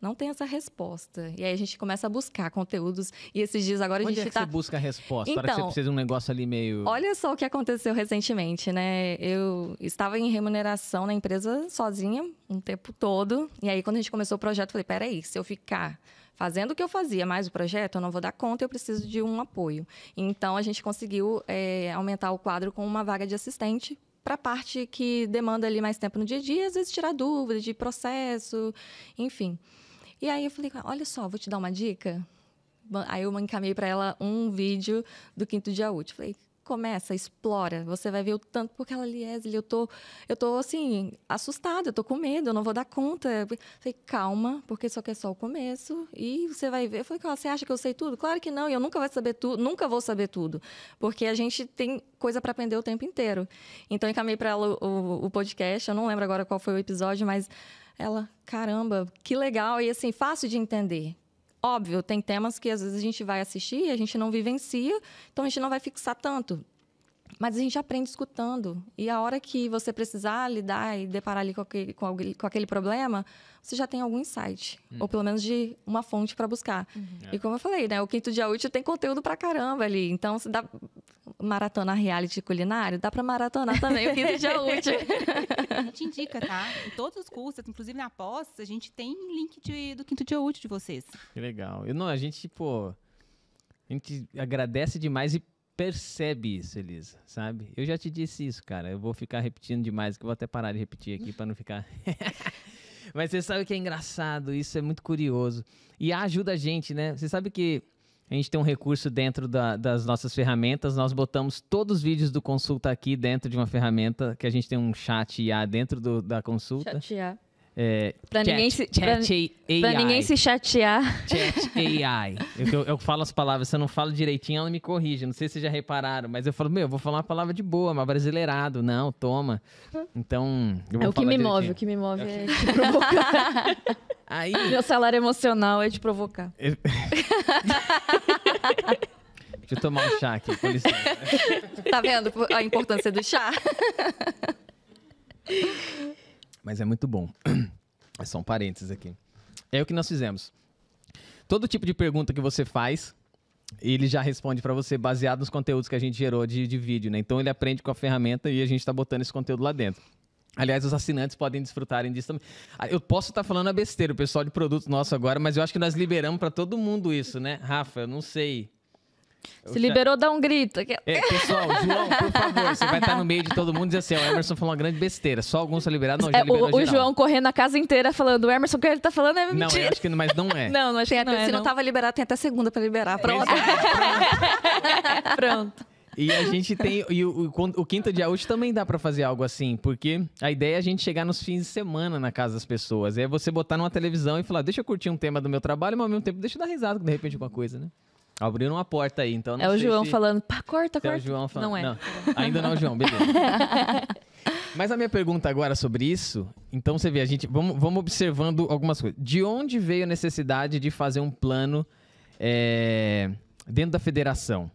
não tem essa resposta. E aí a gente começa a buscar conteúdos. E esses dias agora Onde a gente é que você busca a resposta? Na hora que você precisa de um negócio ali meio... Olha só o que aconteceu recentemente, né? Eu estava em remuneração na empresa sozinha um tempo todo. E aí, quando a gente começou o projeto, eu falei, peraí, se eu ficar fazendo o que eu fazia, mais o projeto, eu não vou dar conta, eu preciso de um apoio. Então, a gente conseguiu aumentar o quadro com uma vaga de assistente para a parte que demanda ali mais tempo no dia a dia, às vezes tirar dúvida de processo, enfim. E aí eu falei, olha só, vou te dar uma dica. Aí eu encaminhei para ela um vídeo do 5º dia útil. Falei, começa, explora, você vai ver o tanto, porque ela, Liesl, eu tô assim, assustada, eu tô com medo, eu não vou dar conta. Eu falei, calma, porque isso aqui é só o começo, e você vai ver. Eu falei, você acha que eu sei tudo? Claro que não, e eu nunca vou saber tudo, porque a gente tem coisa para aprender o tempo inteiro. Então, eu encaminhei para ela o podcast, eu não lembro agora qual foi o episódio, mas ela, caramba, que legal, e assim, fácil de entender. Óbvio, tem temas que às vezes a gente vai assistir e a gente não vivencia, então a gente não vai fixar tanto. Mas a gente aprende escutando. E a hora que você precisar lidar e deparar ali com aquele problema, você já tem algum insight. Ou pelo menos de uma fonte para buscar. E como eu falei, né, o 5º dia útil tem conteúdo pra caramba ali. Então, se dá maratona reality culinário, dá para maratonar também o 5º dia útil. A gente indica, tá? Em todos os cursos, inclusive na pós, a gente tem link do 5º dia útil de vocês. Que legal. A gente agradece demais e percebe isso, Elisa, sabe? Eu já te disse isso, cara. Eu vou ficar repetindo demais, que eu vou até parar de repetir aqui para não ficar... Mas você sabe que é engraçado, isso é muito curioso. E ajuda a gente, né? Você sabe que a gente tem um recurso dentro das nossas ferramentas, nós botamos todos os vídeos do Consulta aqui dentro de uma ferramenta, que a gente tem um chat IA dentro da consulta. Chat IA. Pra ninguém se chatear. Chat AI. Eu falo as palavras, se eu não falo direitinho, ela me corrige. Não sei se vocês já repararam, mas eu falo, eu vou falar uma palavra de boa, mas brasileirado. Não, toma. Então, eu vou o que me direitinho. move, o que me move é te provocar. Aí... Meu salário emocional é te provocar. Deixa eu tomar um chá aqui, com licença. Tá vendo a importância do chá? Mas é muito bom. É só um parênteses aqui. É o que nós fizemos. Todo tipo de pergunta que você faz, ele já responde para você baseado nos conteúdos que a gente gerou de vídeo, né? Então ele aprende com a ferramenta e a gente está botando esse conteúdo lá dentro. Aliás, os assinantes podem desfrutarem disso também. Eu posso estar falando a besteira, o pessoal de produtos nosso agora, mas eu acho que nós liberamos para todo mundo isso, né? Rafa, eu não sei. Se liberou, dá um grito. Pessoal, João, por favor, você vai estar no meio de todo mundo e dizer assim, o Emerson falou uma grande besteira, só alguns são liberados, não, já liberou o João correndo a casa inteira falando, o Emerson, o que ele tá falando é mentira. Não, eu acho que mas não é. Não, acho que não é. Se não tava liberado, tem até segunda para liberar. Pronto. Pronto. E a gente tem, e o 5º dia útil também dá pra fazer algo assim, porque a ideia é a gente chegar nos fins de semana na casa das pessoas, é você botar numa televisão e falar, deixa eu curtir um tema do meu trabalho, mas ao mesmo tempo deixa eu dar risada, de repente, alguma coisa, né? Abriram uma porta aí, então não sei o João falando, pá, corta. É o João falando, não é. Não, ainda não é o João, beleza. Mas a minha pergunta agora sobre isso, então você vê, vamos observando algumas coisas. De onde veio a necessidade de fazer um plano dentro da federação?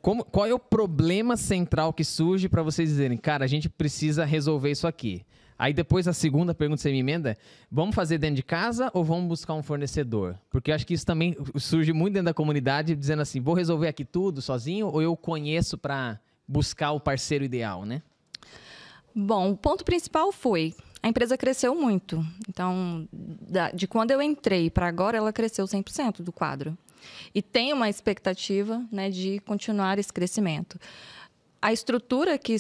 Qual é o problema central que surge para vocês dizerem, cara, a gente precisa resolver isso aqui? Aí depois a segunda pergunta que você me emenda é, vamos fazer dentro de casa ou vamos buscar um fornecedor? Porque eu acho que isso também surge muito dentro da comunidade, dizendo assim, vou resolver aqui tudo sozinho ou eu conheço para buscar o parceiro ideal, né? Bom, o ponto principal foi, a empresa cresceu muito. Então, de quando eu entrei para agora, ela cresceu 100% do quadro. E tem uma expectativa, né, de continuar esse crescimento. A estrutura que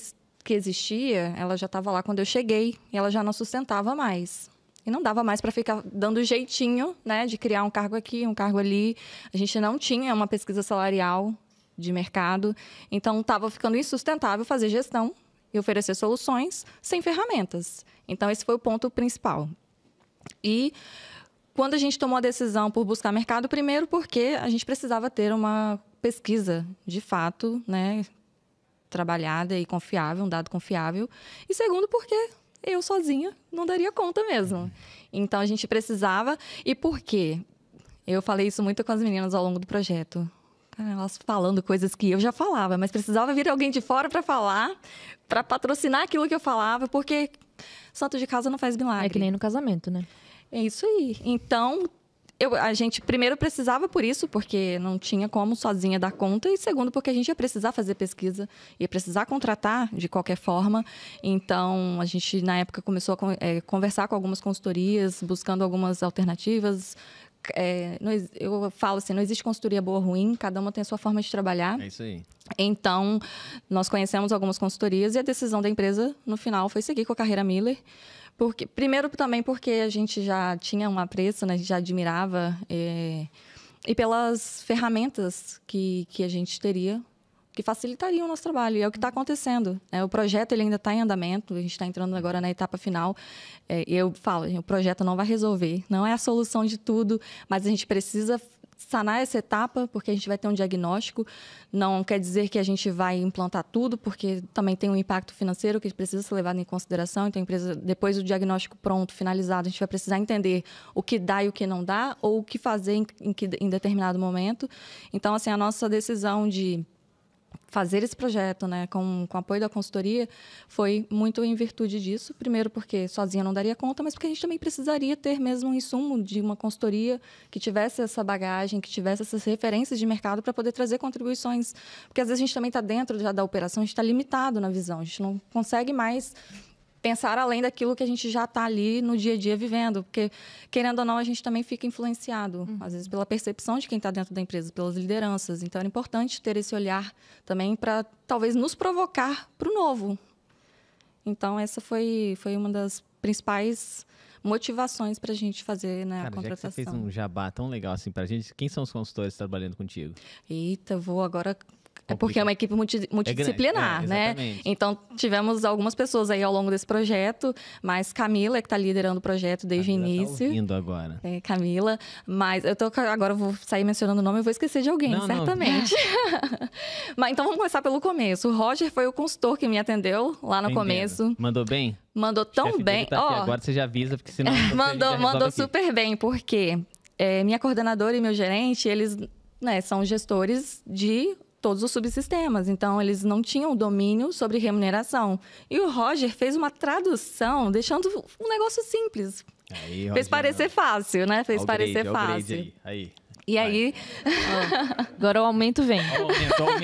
existia, ela já estava lá quando eu cheguei, e ela já não sustentava mais. E não dava mais para ficar dando jeitinho, né, de criar um cargo aqui, um cargo ali. A gente não tinha uma pesquisa salarial de mercado, então estava ficando insustentável fazer gestão e oferecer soluções sem ferramentas. Então, esse foi o ponto principal. E quando a gente tomou a decisão por buscar mercado, primeiro porque a gente precisava ter uma pesquisa, de fato, né, trabalhada e confiável, um dado confiável. E segundo, porque eu sozinha não daria conta mesmo. Então, a gente precisava. E por quê? Eu falei isso muito com as meninas ao longo do projeto. Elas falando coisas que eu já falava, mas precisava vir alguém de fora para falar, para patrocinar aquilo que eu falava, porque santo de casa não faz milagre. É que nem no casamento, né? É isso aí. Então, a gente primeiro precisava por isso, porque não tinha como sozinha dar conta, e segundo, porque a gente ia precisar fazer pesquisa, ia precisar contratar de qualquer forma. Então, a gente, na época, começou a conversar com algumas consultorias, buscando algumas alternativas. Eu falo assim, não existe consultoria boa ou ruim, cada uma tem a sua forma de trabalhar. É isso aí. Então, nós conhecemos algumas consultorias e a decisão da empresa, no final, foi seguir com a carreira Miller. Primeiro, também porque a gente já tinha um apreço, né? A gente já admirava, e pelas ferramentas que a gente teria, que facilitariam o nosso trabalho. E é o que está acontecendo. O projeto ele ainda está em andamento, a gente está entrando agora na etapa final. E eu falo, o projeto não vai resolver, não é a solução de tudo, mas a gente precisa sanar essa etapa, porque a gente vai ter um diagnóstico. Não quer dizer que a gente vai implantar tudo, porque também tem um impacto financeiro que precisa ser levado em consideração. Então, a empresa, depois do diagnóstico pronto, finalizado, a gente vai precisar entender o que dá e o que não dá, ou o que fazer em determinado momento. Então, assim, a nossa decisão de fazer esse projeto, né, com o apoio da consultoria, foi muito em virtude disso. Primeiro, porque sozinha não daria conta, mas porque a gente também precisaria ter mesmo um insumo de uma consultoria que tivesse essa bagagem, que tivesse essas referências de mercado para poder trazer contribuições. Porque, às vezes, a gente também está dentro já da operação, a gente está limitado na visão, a gente não consegue mais pensar além daquilo que a gente já está ali no dia a dia vivendo, porque, querendo ou não, a gente também fica influenciado, às vezes, pela percepção de quem está dentro da empresa, pelas lideranças. Então, era importante ter esse olhar também para, talvez, nos provocar para o novo. Então, essa foi uma das principais motivações para a gente fazer, né, a contratação. Já que você fez um jabá tão legal assim para a gente, quem são os consultores trabalhando contigo? Eita, vou agora... É porque é uma equipe multidisciplinar, né? Então, tivemos algumas pessoas aí ao longo desse projeto, mas Camila, que está liderando o projeto desde o início. Tá ouvindo agora. Camila, mas agora eu vou sair mencionando o nome e vou esquecer de alguém, certamente. Mas então, vamos começar pelo começo. O Roger foi o consultor que me atendeu lá no começo. Mandou bem? Mandou tão bem. Tá aqui, agora você já avisa, porque senão... mandou super bem, porque minha coordenadora e meu gerente, eles, né, são gestores de todos os subsistemas. Então, eles não tinham domínio sobre remuneração. E o Roger fez uma tradução, deixando um negócio simples. Aí, Roger, fez parecer fácil, né? Fez parecer fácil. Aí. E aí... Agora o aumento vem. O aumento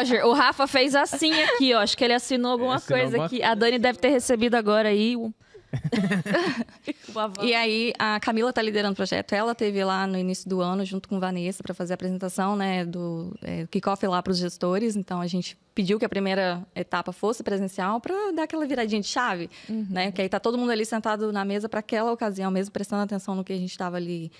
vem. O Rafa fez assim aqui, ó. Acho que ele assinou alguma coisa aqui. A Dani deve ter recebido agora aí... E aí, a Camila está liderando o projeto. Ela esteve lá no início do ano, junto com Vanessa, para fazer a apresentação, né, do kickoff lá para os gestores. Então, a gente pediu que a primeira etapa fosse presencial para dar aquela viradinha de chave, né? Que aí está todo mundo ali sentado na mesa para aquela ocasião mesmo, prestando atenção no que a gente estava ali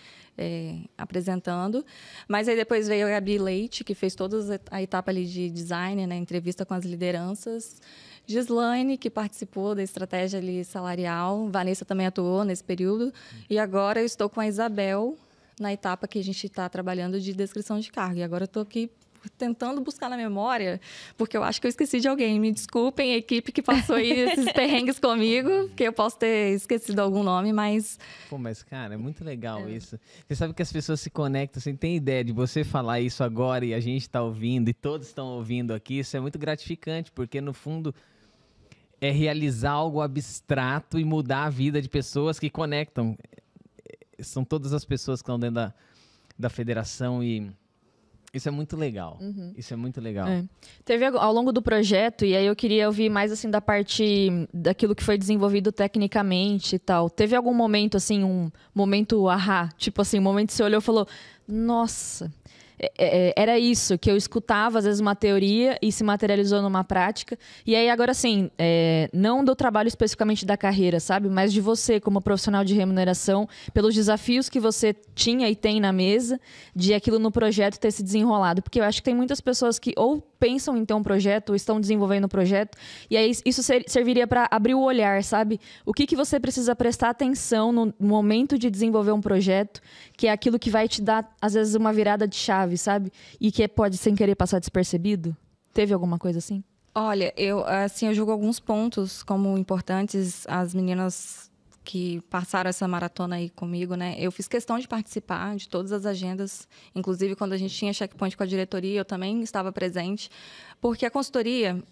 apresentando. Mas aí depois veio a Gabi Leite, que fez toda a etapa ali de design, né, entrevista com as lideranças. Gislaine, que participou da estratégia ali salarial. Vanessa também atuou nesse período. E agora eu estou com a Isabel na etapa que a gente está trabalhando de descrição de cargo. E agora eu estou aqui tentando buscar na memória, porque eu acho que eu esqueci de alguém. Me desculpem, a equipe que passou aí esses perrengues comigo, que eu posso ter esquecido algum nome, mas... Pô, mas, cara, é muito legal isso. Você sabe que as pessoas se conectam, você tem ideia de você falar isso agora e a gente está ouvindo, e todos estão ouvindo aqui, isso é muito gratificante, porque, no fundo... é realizar algo abstrato e mudar a vida de pessoas que conectam. São todas as pessoas que estão dentro da federação e isso é muito legal. Isso é muito legal. Teve ao longo do projeto, e aí eu queria ouvir mais assim da parte daquilo que foi desenvolvido tecnicamente e tal. Teve algum momento, assim, um momento ahá? Tipo assim, um momento que você olhou e falou, nossa, era isso, que eu escutava às vezes uma teoria e se materializou numa prática. E aí agora assim, não do trabalho especificamente da carreira, sabe? Mas de você como profissional de remuneração, pelos desafios que você tinha e tem na mesa, de aquilo no projeto ter se desenrolado. Porque eu acho que tem muitas pessoas que ou pensam em ter um projeto, ou estão desenvolvendo um projeto, e aí isso serviria para abrir o olhar, sabe? O que você precisa prestar atenção no momento de desenvolver um projeto, que é aquilo que vai te dar, às vezes, uma virada de chave, sabe? E que pode, sem querer, passar despercebido? Teve alguma coisa assim? Olha, eu julgo alguns pontos como importantes. As meninas que passaram essa maratona aí comigo, né? Eu fiz questão de participar de todas as agendas, inclusive quando a gente tinha checkpoint com a diretoria, eu também estava presente, porque a consultoria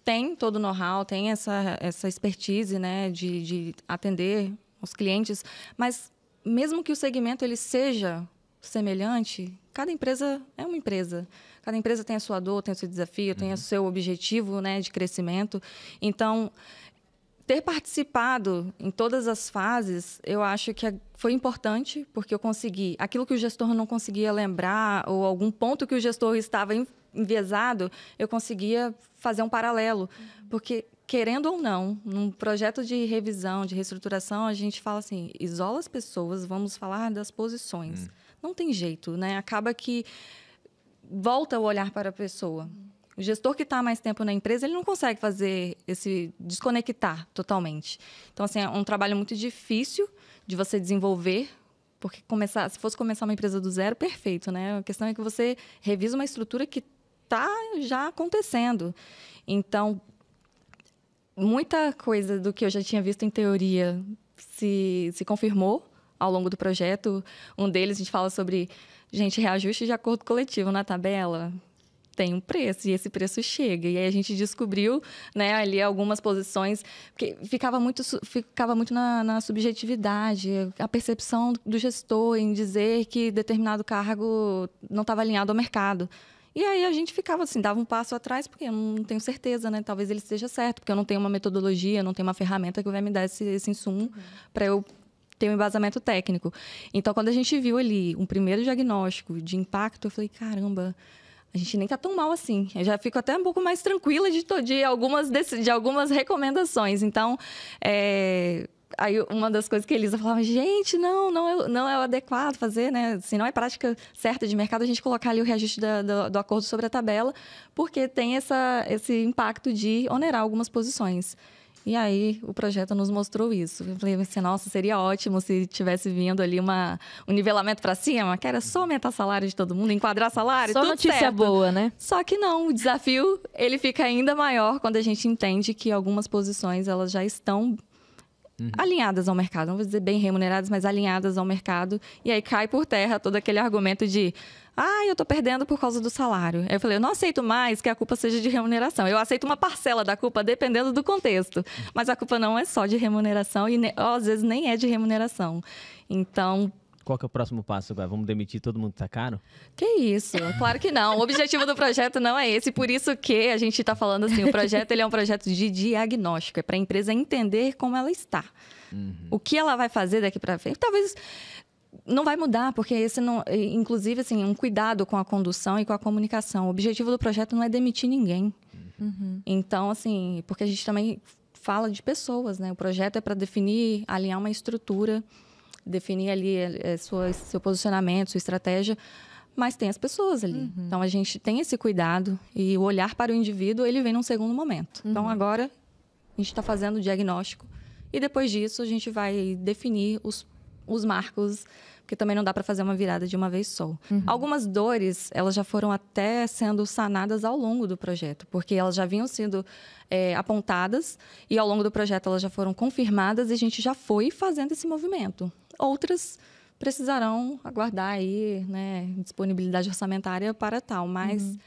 tem todo o know-how, tem essa expertise, né, de atender os clientes, mas mesmo que o segmento ele seja semelhante, cada empresa é uma empresa. Cada empresa tem a sua dor, tem o seu desafio, tem o seu objetivo, né, de crescimento. Então, ter participado em todas as fases, eu acho que foi importante, porque eu consegui aquilo que o gestor não conseguia lembrar, ou algum ponto que o gestor estava enviesado, eu conseguia fazer um paralelo. Porque, querendo ou não, num projeto de revisão, de reestruturação, a gente fala assim, isola as pessoas, vamos falar das posições. Não tem jeito, né? Acaba que volta o olhar para a pessoa. O gestor que está há mais tempo na empresa, ele não consegue fazer esse desconectar totalmente. Então, assim, é um trabalho muito difícil de você desenvolver, porque se fosse começar uma empresa do zero, perfeito, né? A questão é que você revisa uma estrutura que está já acontecendo. Então, muita coisa do que eu já tinha visto em teoria se confirmou ao longo do projeto. Um deles, a gente fala sobre, reajuste de acordo coletivo na tabela. Tem um preço, e esse preço chega. E aí a gente descobriu, né, ali algumas posições, porque ficava muito na subjetividade, a percepção do gestor em dizer que determinado cargo não estava alinhado ao mercado. E aí a gente ficava assim, dava um passo atrás, porque eu não tenho certeza, né? Talvez ele esteja certo, porque eu não tenho uma metodologia, não tenho uma ferramenta que vai me dar esse insumo para eu ter um embasamento técnico. Então, quando a gente viu ali um primeiro diagnóstico de impacto, eu falei, caramba, a gente nem está tão mal assim. Eu já fico até um pouco mais tranquila de algumas recomendações. Então, aí uma das coisas que a Elisa falava, gente, não é o adequado fazer, né? Se não é prática certa de mercado, a gente colocar ali o reajuste do acordo sobre a tabela, porque tem esse impacto de onerar algumas posições. E aí, o projeto nos mostrou isso. Eu falei assim, nossa, seria ótimo se tivesse vindo ali um nivelamento para cima, que era só aumentar salário de todo mundo, enquadrar salário, só tudo notícia certo. boa, né? Só que não, o desafio, ele fica ainda maior quando a gente entende que algumas posições, elas já estão alinhadas ao mercado. Não vou dizer bem remuneradas, mas alinhadas ao mercado. E aí cai por terra todo aquele argumento de eu estou perdendo por causa do salário. Aí eu falei, eu não aceito mais que a culpa seja de remuneração. Eu aceito uma parcela da culpa dependendo do contexto. Mas a culpa não é só de remuneração e às vezes nem é de remuneração. Então, qual que é o próximo passo agora? Vamos demitir todo mundo que tá caro? Que isso, claro que não. O objetivo do projeto não é esse, por isso que a gente está falando assim, o projeto ele é um projeto de diagnóstico, é para a empresa entender como ela está. O que ela vai fazer daqui para frente, talvez não vai mudar, porque esse não, inclusive assim, um cuidado com a condução e com a comunicação. O objetivo do projeto não é demitir ninguém. Então, assim, porque a gente também fala de pessoas, né? O projeto é para definir, alinhar uma estrutura, definir ali seu posicionamento, sua estratégia, mas tem as pessoas ali. Então, a gente tem esse cuidado e o olhar para o indivíduo, ele vem num segundo momento. Então, agora, a gente está fazendo o diagnóstico e depois disso, a gente vai definir os marcos, porque também não dá para fazer uma virada de uma vez só. Algumas dores, elas já foram até sendo sanadas ao longo do projeto, porque elas já vinham sendo apontadas e ao longo do projeto elas já foram confirmadas e a gente já foi fazendo esse movimento. Outras precisarão aguardar aí, né, disponibilidade orçamentária para tal, mas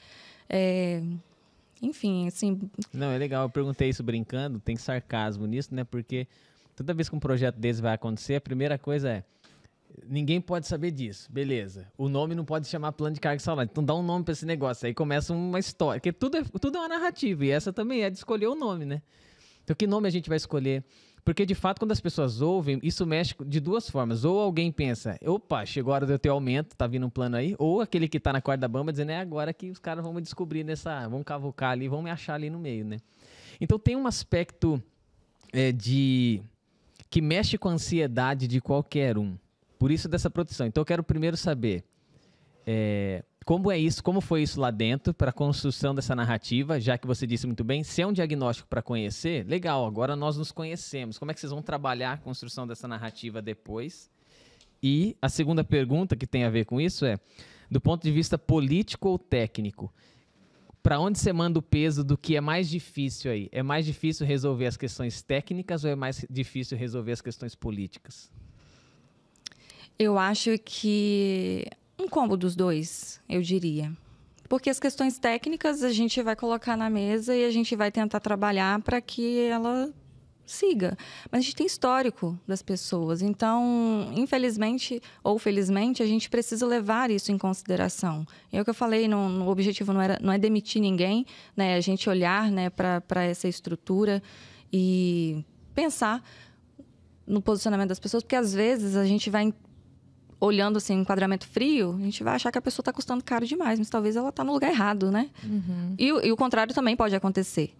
Enfim, assim... Não, é legal. Eu perguntei isso brincando, tem sarcasmo nisso, né? Porque toda vez que um projeto desse vai acontecer, a primeira coisa é: ninguém pode saber disso, beleza. O nome não pode chamar plano de carga e salário. Então dá um nome para esse negócio. Aí começa uma história. Porque tudo é uma narrativa. E essa também é de escolher o nome, né? Então que nome a gente vai escolher? Porque, de fato, quando as pessoas ouvem, isso mexe de duas formas. Ou alguém pensa: opa, chegou a hora de eu ter aumento, tá vindo um plano aí. Ou aquele que tá na corda bamba dizendo: é agora que os caras vão me descobrir vão cavucar ali, vão me achar ali no meio, né? Então tem um aspecto que mexe com a ansiedade de qualquer um. Por isso dessa proteção. Então eu quero primeiro saber como foi isso lá dentro para a construção dessa narrativa, já que você disse muito bem, se é um diagnóstico para conhecer, legal, agora nós nos conhecemos. Como é que vocês vão trabalhar a construção dessa narrativa depois? E a segunda pergunta que tem a ver com isso é, do ponto de vista político ou técnico, para onde você manda o peso do que é mais difícil aí? É mais difícil resolver as questões técnicas ou é mais difícil resolver as questões políticas? Eu acho que um combo dos dois, eu diria. Porque as questões técnicas a gente vai colocar na mesa e a gente vai tentar trabalhar para que ela siga. Mas a gente tem histórico das pessoas. Então, infelizmente ou felizmente, a gente precisa levar isso em consideração. É o que eu falei, o objetivo não é demitir ninguém, né? A gente olhar, né, para essa estrutura e pensar no posicionamento das pessoas, porque às vezes a gente vai olhando assim, um enquadramento frio, a gente vai achar que a pessoa está custando caro demais, mas talvez ela está no lugar errado, né? Uhum. E o contrário também pode acontecer.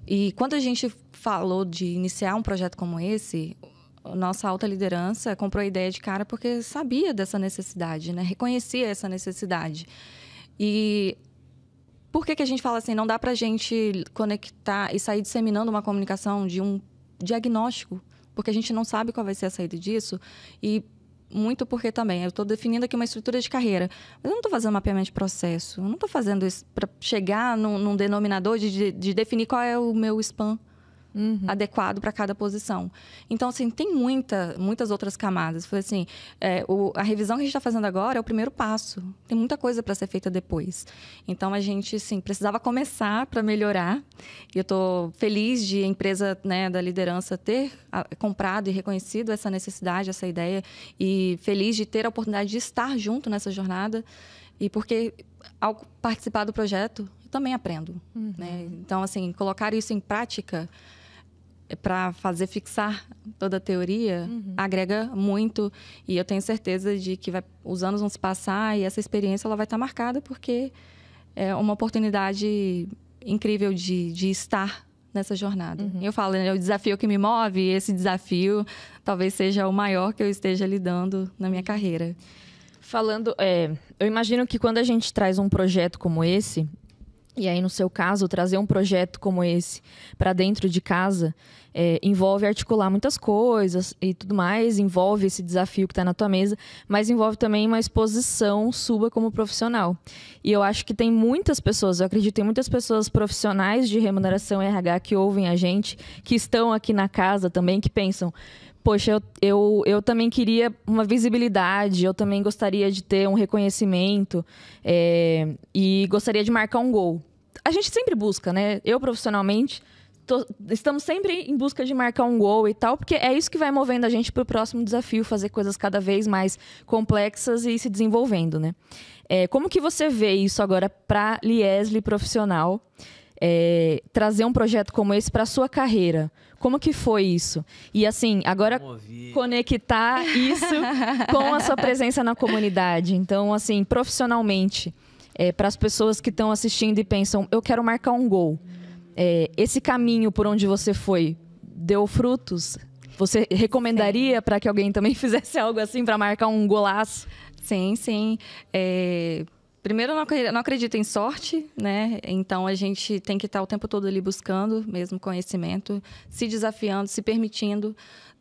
E quando a gente falou de iniciar um projeto como esse, a nossa alta liderança comprou a ideia de cara porque sabia dessa necessidade, né? Reconhecia essa necessidade. E por que a gente fala assim, não dá para a gente conectar e sair disseminando uma comunicação de um diagnóstico, porque a gente não sabe qual vai ser a saída disso. E muito porque também eu estou definindo aqui uma estrutura de carreira, mas eu não estou fazendo mapeamento de processo, eu não estou fazendo isso para chegar num denominador de definir qual é o meu spam adequado para cada posição. Então, assim, tem muitas outras camadas. Falei assim, a revisão que a gente está fazendo agora é o primeiro passo. Tem muita coisa para ser feita depois. Então, a gente, sim, precisava começar para melhorar. E eu estou feliz de a empresa, né, da liderança ter comprado e reconhecido essa necessidade, essa ideia. E feliz de ter a oportunidade de estar junto nessa jornada. E porque, ao participar do projeto, eu também aprendo. Né? Então, assim, colocar isso em prática para fazer fixar toda a teoria, agrega muito. E eu tenho certeza de que os anos vão se passar e essa experiência ela vai estar marcada porque é uma oportunidade incrível de estar nessa jornada. Eu falo, é o desafio que me move e esse desafio talvez seja o maior que eu esteja lidando na minha carreira. Falando, eu imagino que quando a gente traz um projeto como esse, e aí no seu caso, trazer um projeto como esse para dentro de casa, envolve articular muitas coisas e tudo mais, envolve esse desafio que está na tua mesa, mas envolve também uma exposição sua como profissional. E eu acho que tem muitas pessoas, eu acredito, tem muitas pessoas profissionais de remuneração RH que ouvem a gente, que estão aqui na casa também, que pensam: poxa, eu também queria uma visibilidade, eu também gostaria de ter um reconhecimento e gostaria de marcar um gol. A gente sempre busca, né? Eu, profissionalmente, estamos sempre em busca de marcar um gol e tal, porque é isso que vai movendo a gente para o próximo desafio, fazer coisas cada vez mais complexas e se desenvolvendo, né? Como que você vê isso agora para a Liesl profissional? Trazer um projeto como esse para a sua carreira. Como que foi isso? E assim, agora conectar isso com a sua presença na comunidade. Então, assim, profissionalmente, para as pessoas que estão assistindo e pensam: eu quero marcar um gol. Esse caminho por onde você foi, deu frutos? Você recomendaria para que alguém também fizesse algo assim para marcar um golaço? Sim, sim. Primeiro, eu não acredito em sorte, né? Então, a gente tem que estar o tempo todo ali buscando mesmo conhecimento, se desafiando, se permitindo.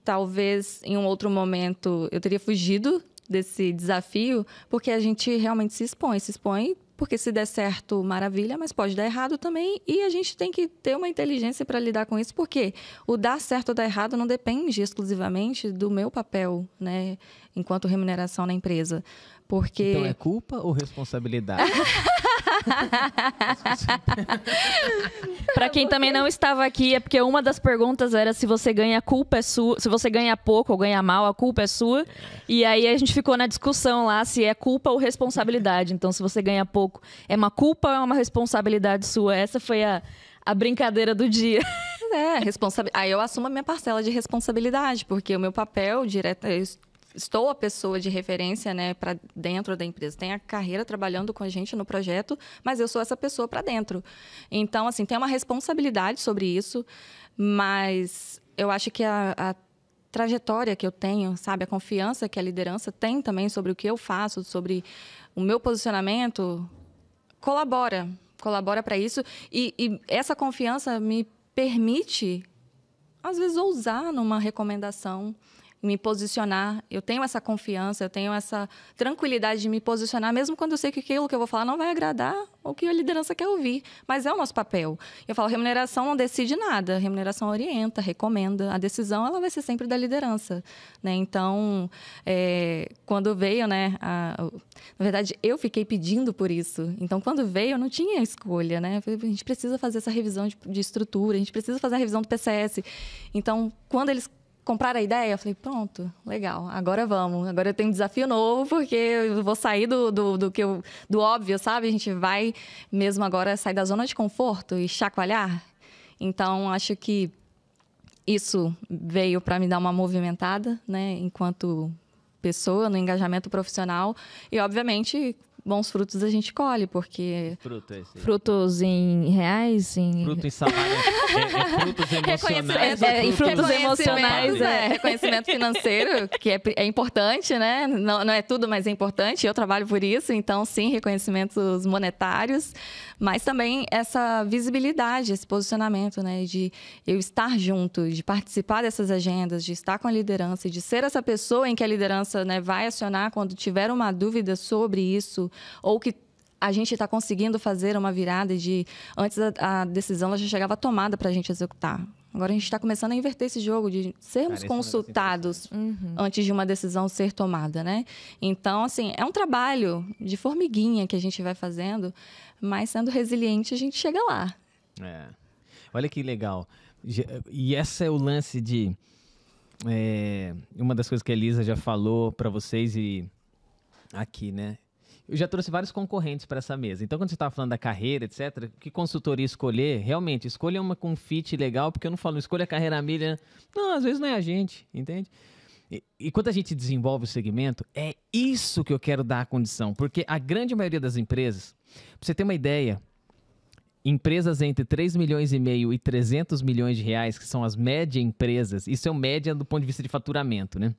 Talvez, em um outro momento, eu teria fugido desse desafio, porque a gente realmente se expõe porque se der certo, maravilha, mas pode dar errado também, e a gente tem que ter uma inteligência para lidar com isso, porque o dar certo ou dar errado não depende exclusivamente do meu papel, né, enquanto remuneração na empresa. Porque... Então é culpa ou responsabilidade? Para quem também não estava aqui, é porque uma das perguntas era se você ganha, a culpa é sua, se você ganha pouco ou ganha mal, a culpa é sua. E aí a gente ficou na discussão lá se é culpa ou responsabilidade. Então, se você ganha pouco, é uma culpa ou é uma responsabilidade sua? Essa foi a brincadeira do dia. Aí eu assumo a minha parcela de responsabilidade, porque o meu papel direto estou a pessoa de referência, né, para dentro da empresa. Tem a carreira trabalhando com a gente no projeto, mas eu sou essa pessoa para dentro. Então, assim, tem uma responsabilidade sobre isso, mas eu acho que a trajetória que eu tenho, sabe, a confiança que a liderança tem também sobre o que eu faço, sobre o meu posicionamento, colabora para isso. E essa confiança me permite, às vezes, ousar numa recomendação, me posicionar. Eu tenho essa confiança, eu tenho essa tranquilidade de me posicionar, mesmo quando eu sei que aquilo que eu vou falar não vai agradar o que a liderança quer ouvir. Mas é o nosso papel. Eu falo, remuneração não decide nada. A remuneração orienta, recomenda. A decisão, ela vai ser sempre da liderança, né? Então, quando veio, né? Na verdade, eu fiquei pedindo por isso. Então, quando veio, eu não tinha escolha, né? Eu falei, a gente precisa fazer essa revisão de estrutura, a gente precisa fazer a revisão do PCS. Então, quando eles compraram a ideia, eu falei, pronto, legal, agora vamos. Agora eu tenho um desafio novo, porque eu vou sair do óbvio, sabe? A gente vai mesmo agora sair da zona de conforto e chacoalhar. Então, acho que isso veio para me dar uma movimentada, né? Enquanto pessoa, no engajamento profissional. E, obviamente, bons frutos a gente colhe, porque... Frutos em reais? Fruto em salário. Frutos emocionais. E frutos emocionais. Reconhecimento financeiro, que é importante, né? Não é tudo, mas é importante. Eu trabalho por isso. Então, sim, reconhecimentos monetários. Mas também essa visibilidade, esse posicionamento, né? De eu estar junto, de participar dessas agendas, de estar com a liderança, de ser essa pessoa em que a liderança, né, vai acionar quando tiver uma dúvida sobre isso, ou que a gente está conseguindo fazer uma virada de... Antes a decisão ela já chegava tomada para a gente executar. Agora a gente está começando a inverter esse jogo de sermos consultados antes de uma decisão ser tomada, né? Então, assim, é um trabalho de formiguinha que a gente vai fazendo, mas sendo resiliente a gente chega lá. Olha que legal. E esse é o lance de... uma das coisas que a Elisa já falou para vocês e aqui, né? Eu já trouxe vários concorrentes para essa mesa. Então, quando você estava falando da carreira, etc., que consultoria escolher, realmente, escolha uma com fit legal, porque eu não falo, escolha a carreira milha. Não, às vezes não é a gente, entende? E quando a gente desenvolve o segmento, é isso que eu quero dar a condição. Porque a grande maioria das empresas, para você ter uma ideia, empresas entre 3 milhões e meio e 300 milhões de reais, que são as média empresas, isso é o média do ponto de vista de faturamento, né?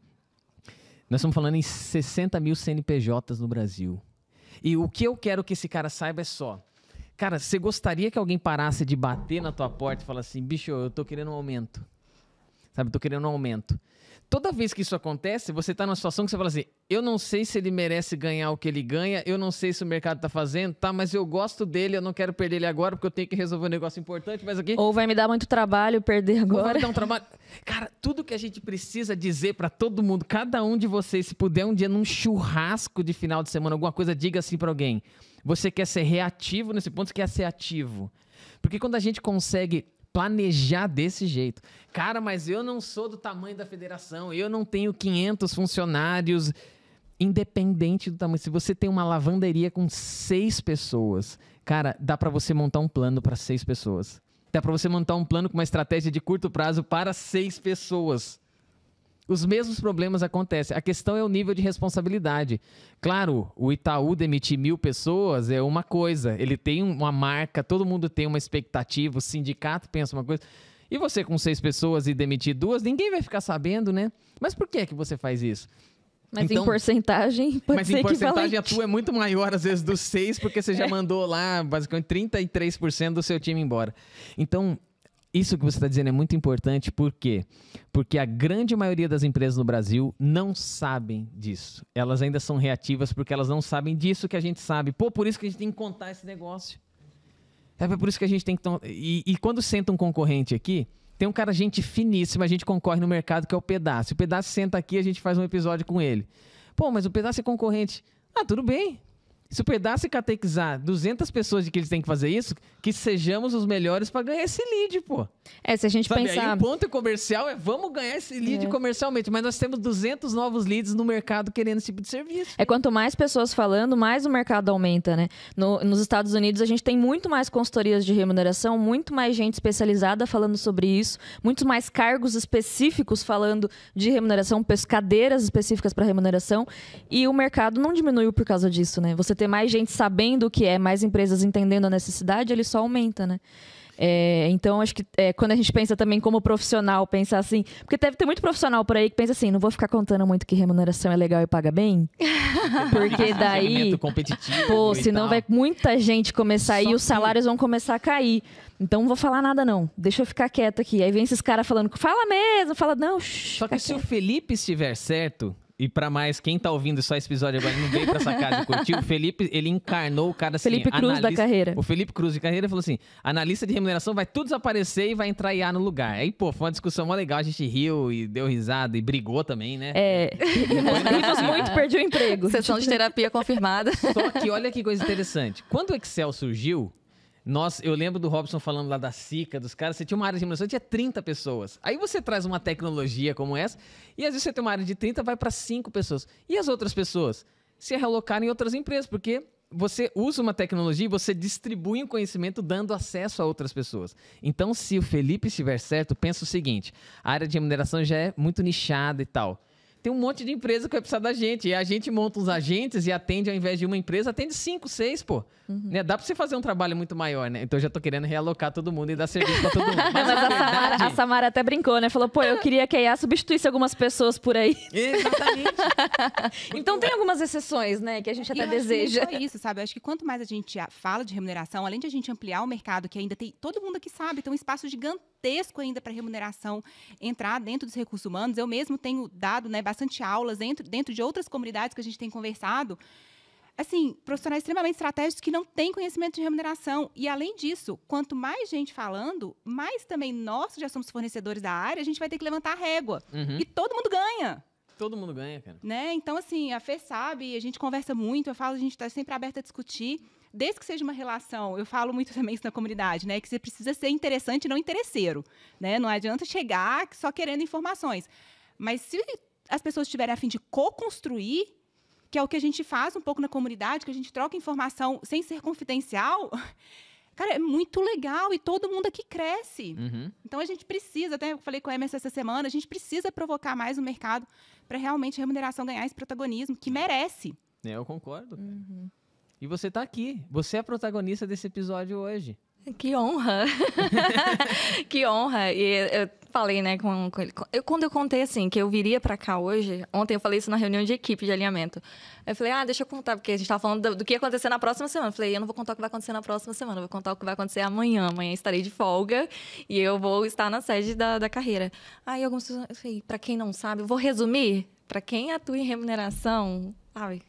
Nós estamos falando em 60 mil CNPJs no Brasil. E o que eu quero que esse cara saiba é só... Cara, você gostaria que alguém parasse de bater na tua porta e falar assim, bicho, eu tô querendo um aumento. Sabe, tô querendo um aumento. Toda vez que isso acontece, você tá numa situação que você fala assim, eu não sei se ele merece ganhar o que ele ganha, eu não sei se o mercado tá fazendo, tá, mas eu gosto dele, eu não quero perder ele agora, porque eu tenho que resolver um negócio importante, mas aqui... Ou vai me dar muito trabalho perder agora. Ou vai dar um trabalho... Cara, tudo que a gente precisa dizer pra todo mundo, cada um de vocês, se puder um dia num churrasco de final de semana, alguma coisa, diga assim pra alguém. Você quer ser reativo nesse ponto, você quer ser ativo. Porque quando a gente consegue planejar desse jeito, cara, mas eu não sou do tamanho da federação, eu não tenho 500 funcionários, independente do tamanho. Se você tem uma lavanderia com 6 pessoas, cara, dá pra você montar um plano para 6 pessoas. Dá pra você montar um plano com uma estratégia de curto prazo para 6 pessoas. Os mesmos problemas acontecem. A questão é o nível de responsabilidade. Claro, o Itaú demitir 1.000 pessoas é uma coisa. Ele tem uma marca, todo mundo tem uma expectativa, o sindicato pensa uma coisa. E você com 6 pessoas e demitir 2, ninguém vai ficar sabendo, né? Mas por que você faz isso? Mas então, em porcentagem pode ser equivalente. Mas em porcentagem a tua é muito maior, às vezes, dos 6, porque você já mandou lá, basicamente, 33% do seu time embora. Então... Isso que você está dizendo é muito importante, por quê? Porque a grande maioria das empresas no Brasil não sabem disso. Elas ainda são reativas porque elas não sabem disso que a gente sabe. Pô, por isso que a gente tem que contar esse negócio. É por isso que a gente tem que... E quando senta um concorrente aqui, tem um cara, gente finíssima, a gente concorre no mercado, que é o Pedaço. O Pedaço senta aqui, a gente faz um episódio com ele. Pô, mas o Pedaço é concorrente. Ah, tudo bem. Se o pedaço é catequizar 200 pessoas de que eles têm que fazer isso, que sejamos os melhores para ganhar esse lead, pô. Se a gente Sabe, pensar... aí o ponto comercial vamos ganhar esse lead comercialmente, mas nós temos 200 novos leads no mercado querendo esse tipo de serviço. Quanto mais pessoas falando, mais o mercado aumenta, né? Nos Estados Unidos, a gente tem muito mais consultorias de remuneração, muito mais gente especializada falando sobre isso, muito mais cargos específicos falando de remuneração, cadeiras específicas para remuneração, e o mercado não diminuiu por causa disso, né? Você ter mais gente sabendo o que é, mais empresas entendendo a necessidade, ele só aumenta, né? Então, acho que quando a gente pensa também como profissional, pensa assim... Porque deve ter muito profissional por aí que pensa assim, não vou ficar contando muito que remuneração é legal e paga bem, porque daí... competitivo pô, senão vai muita gente começar aí e os salários vão começar a cair. Então, não vou falar nada, não. Deixa eu ficar quieto aqui. Aí vem esses caras falando, fala mesmo, fala, não, Só que se o Felipe estiver certo... E pra mais, quem tá ouvindo só esse episódio agora não veio pra essa casa e curtiu, o Felipe, ele encarnou o cara assim... Felipe Cruz da carreira. O Felipe Cruz de carreira falou assim, analista de remuneração vai tudo desaparecer e vai entrar IA no lugar. Aí, pô, foi uma discussão mó legal, a gente riu e deu risada e brigou também, né? Rimos muito, perdi o emprego. Sessão de terapia confirmada. Só que olha que coisa interessante. Quando o Excel surgiu... eu lembro do Robson falando lá da Sica, dos caras, você tinha uma área de remuneração, tinha 30 pessoas. Aí você traz uma tecnologia como essa, e às vezes você tem uma área de 30, vai para 5 pessoas. E as outras pessoas? Se realocarem em outras empresas, porque você usa uma tecnologia e você distribui um conhecimento dando acesso a outras pessoas. Então, se o Felipe estiver certo, pensa o seguinte, a área de remuneração já é muito nichada e tal. Tem um monte de empresa que vai precisar da gente. E a gente monta uns agentes e atende, ao invés de uma empresa, atende 5, 6, pô. Né? Dá pra você fazer um trabalho muito maior, né? Então eu já tô querendo realocar todo mundo e dar serviço pra todo mundo. Mas a Samara até brincou, né? Falou, pô, eu queria que a IA substituísse algumas pessoas por aí. Exatamente. Então tem algumas exceções, né? Que a gente até deseja. É isso, sabe? Eu acho que quanto mais a gente fala de remuneração, além de a gente ampliar o mercado, que ainda tem... Todo mundo aqui sabe, tem um espaço gigantesco ainda para remuneração entrar dentro dos recursos humanos. Eu mesmo tenho dado, né, bastante aulas dentro de outras comunidades que a gente tem conversado. Assim, profissionais extremamente estratégicos que não têm conhecimento de remuneração. E, além disso, quanto mais gente falando, mais também nós, que já somos fornecedores da área, a gente vai ter que levantar a régua. E todo mundo ganha. Todo mundo ganha, cara. Né? Então, assim, a Fê sabe, a gente conversa muito, eu falo, a gente está sempre aberta a discutir. Desde que seja uma relação, eu falo muito também isso na comunidade, né? Que você precisa ser interessante e não interesseiro. Né? Não adianta chegar só querendo informações. Mas se as pessoas estiverem a fim de co-construir, que é o que a gente faz um pouco na comunidade, que a gente troca informação sem ser confidencial, cara, é muito legal e todo mundo aqui cresce. Então, a gente precisa, até eu falei com a Emerson essa semana, a gente precisa provocar mais o mercado para realmente a remuneração ganhar esse protagonismo que merece. Eu concordo. E você tá aqui. Você é a protagonista desse episódio hoje. Que honra! Que honra! E eu falei, né, com ele. Quando eu contei, assim, que eu viria pra cá hoje, ontem eu falei isso na reunião de equipe de alinhamento. Eu falei, deixa eu contar, porque a gente tava falando do que ia acontecer na próxima semana. Eu falei, eu não vou contar o que vai acontecer na próxima semana, eu vou contar o que vai acontecer amanhã. Amanhã estarei de folga e eu vou estar na sede da carreira. Aí algumas pessoas, eu falei, pra quem não sabe, eu vou resumir. Pra quem atua em remuneração, sabe?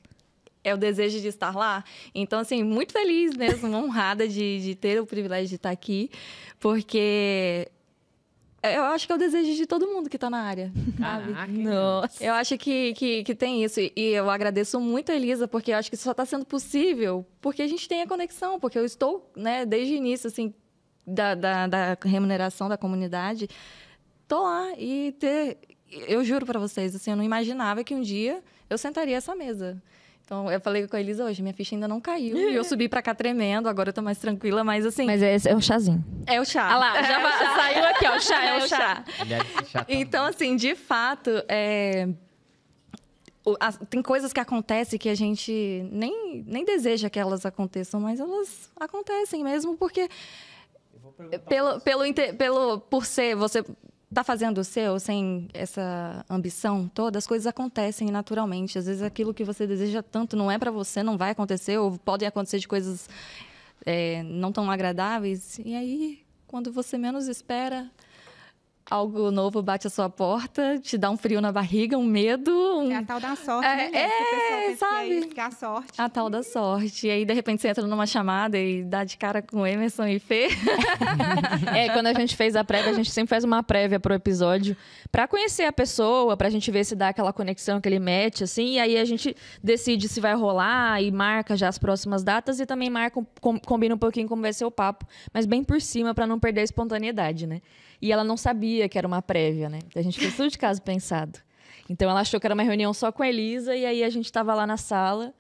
É o desejo de estar lá. Então, assim, muito feliz mesmo, honrada de ter o privilégio de estar aqui, porque eu acho que é o desejo de todo mundo que está na área. Caraca, Nossa. Eu acho que tem isso. E eu agradeço muito a Elisa, porque eu acho que isso só está sendo possível porque a gente tem a conexão, porque eu estou, né, desde o início, assim, da remuneração da comunidade, estou lá e eu juro para vocês, assim, eu não imaginava que um dia eu sentaria essa mesa. Então, eu falei com a Elisa hoje, minha ficha ainda não caiu. E eu subi pra cá tremendo, agora eu tô mais tranquila, mas assim... Mas é o chazinho. É o chá. Ah lá, já saiu aqui, ó, o chá, é o chá. Então, assim, de fato, tem coisas que acontecem que a gente nem deseja que elas aconteçam, mas elas acontecem mesmo, porque por ser você... tá fazendo o seu sem essa ambição toda, as coisas acontecem naturalmente. Às vezes aquilo que você deseja tanto não é para você, não vai acontecer, ou podem acontecer de coisas não tão agradáveis. E aí, quando você menos espera, algo novo bate a sua porta, te dá um frio na barriga, um medo. É a tal da sorte, né? Que o pessoal pensa sabe? que é a sorte. A tal da sorte. E aí, de repente, você entra numa chamada e dá de cara com Emerson e Fê. Quando a gente fez a prévia, a gente sempre faz uma prévia pro episódio pra conhecer a pessoa, pra gente ver se dá aquela conexão, aquele match, assim. E aí a gente decide se vai rolar e marca já as próximas datas e também marca, combina um pouquinho como vai ser o papo, mas bem por cima pra não perder a espontaneidade, né? E ela não sabia que era uma prévia, né? A gente fez tudo de caso pensado. Então ela achou que era uma reunião só com a Elisa e aí a gente tava lá na sala.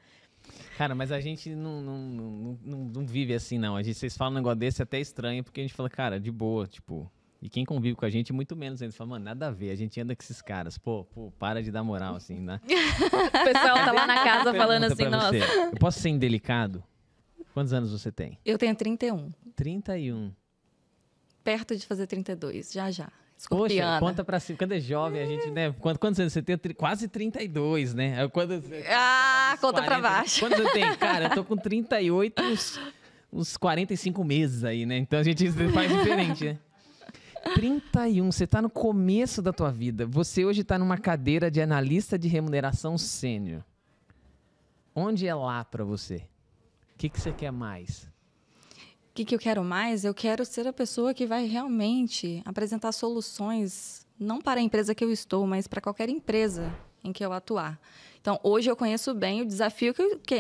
Cara, mas a gente não vive assim, não. Vocês falam um negócio desse até estranho, porque a gente fala, cara, de boa, tipo... E quem convive com a gente, muito menos. A gente fala, mano, nada a ver. A gente anda com esses caras. Pô, para de dar moral, assim, né? O pessoal tá lá na casa falando assim, nossa... Eu posso ser indelicado? Quantos anos você tem? Eu tenho 31. 31. Perto de fazer 32, já. Poxa, Escorpiana. conta pra cima. Quando é jovem, a gente, né? Quantos anos você tem? Quase 32, né? Conta pra baixo. Quantos você tem? Cara, eu tô com 38, uns 45 meses aí, né? Então a gente faz diferente, né? 31, você tá no começo da tua vida. Você hoje tá numa cadeira de analista de remuneração sênior. Onde é lá pra você? O que você quer mais? O que eu quero mais? Eu quero ser a pessoa que vai realmente apresentar soluções, não para a empresa que eu estou, mas para qualquer empresa em que eu atuar. Então, hoje eu conheço bem o desafio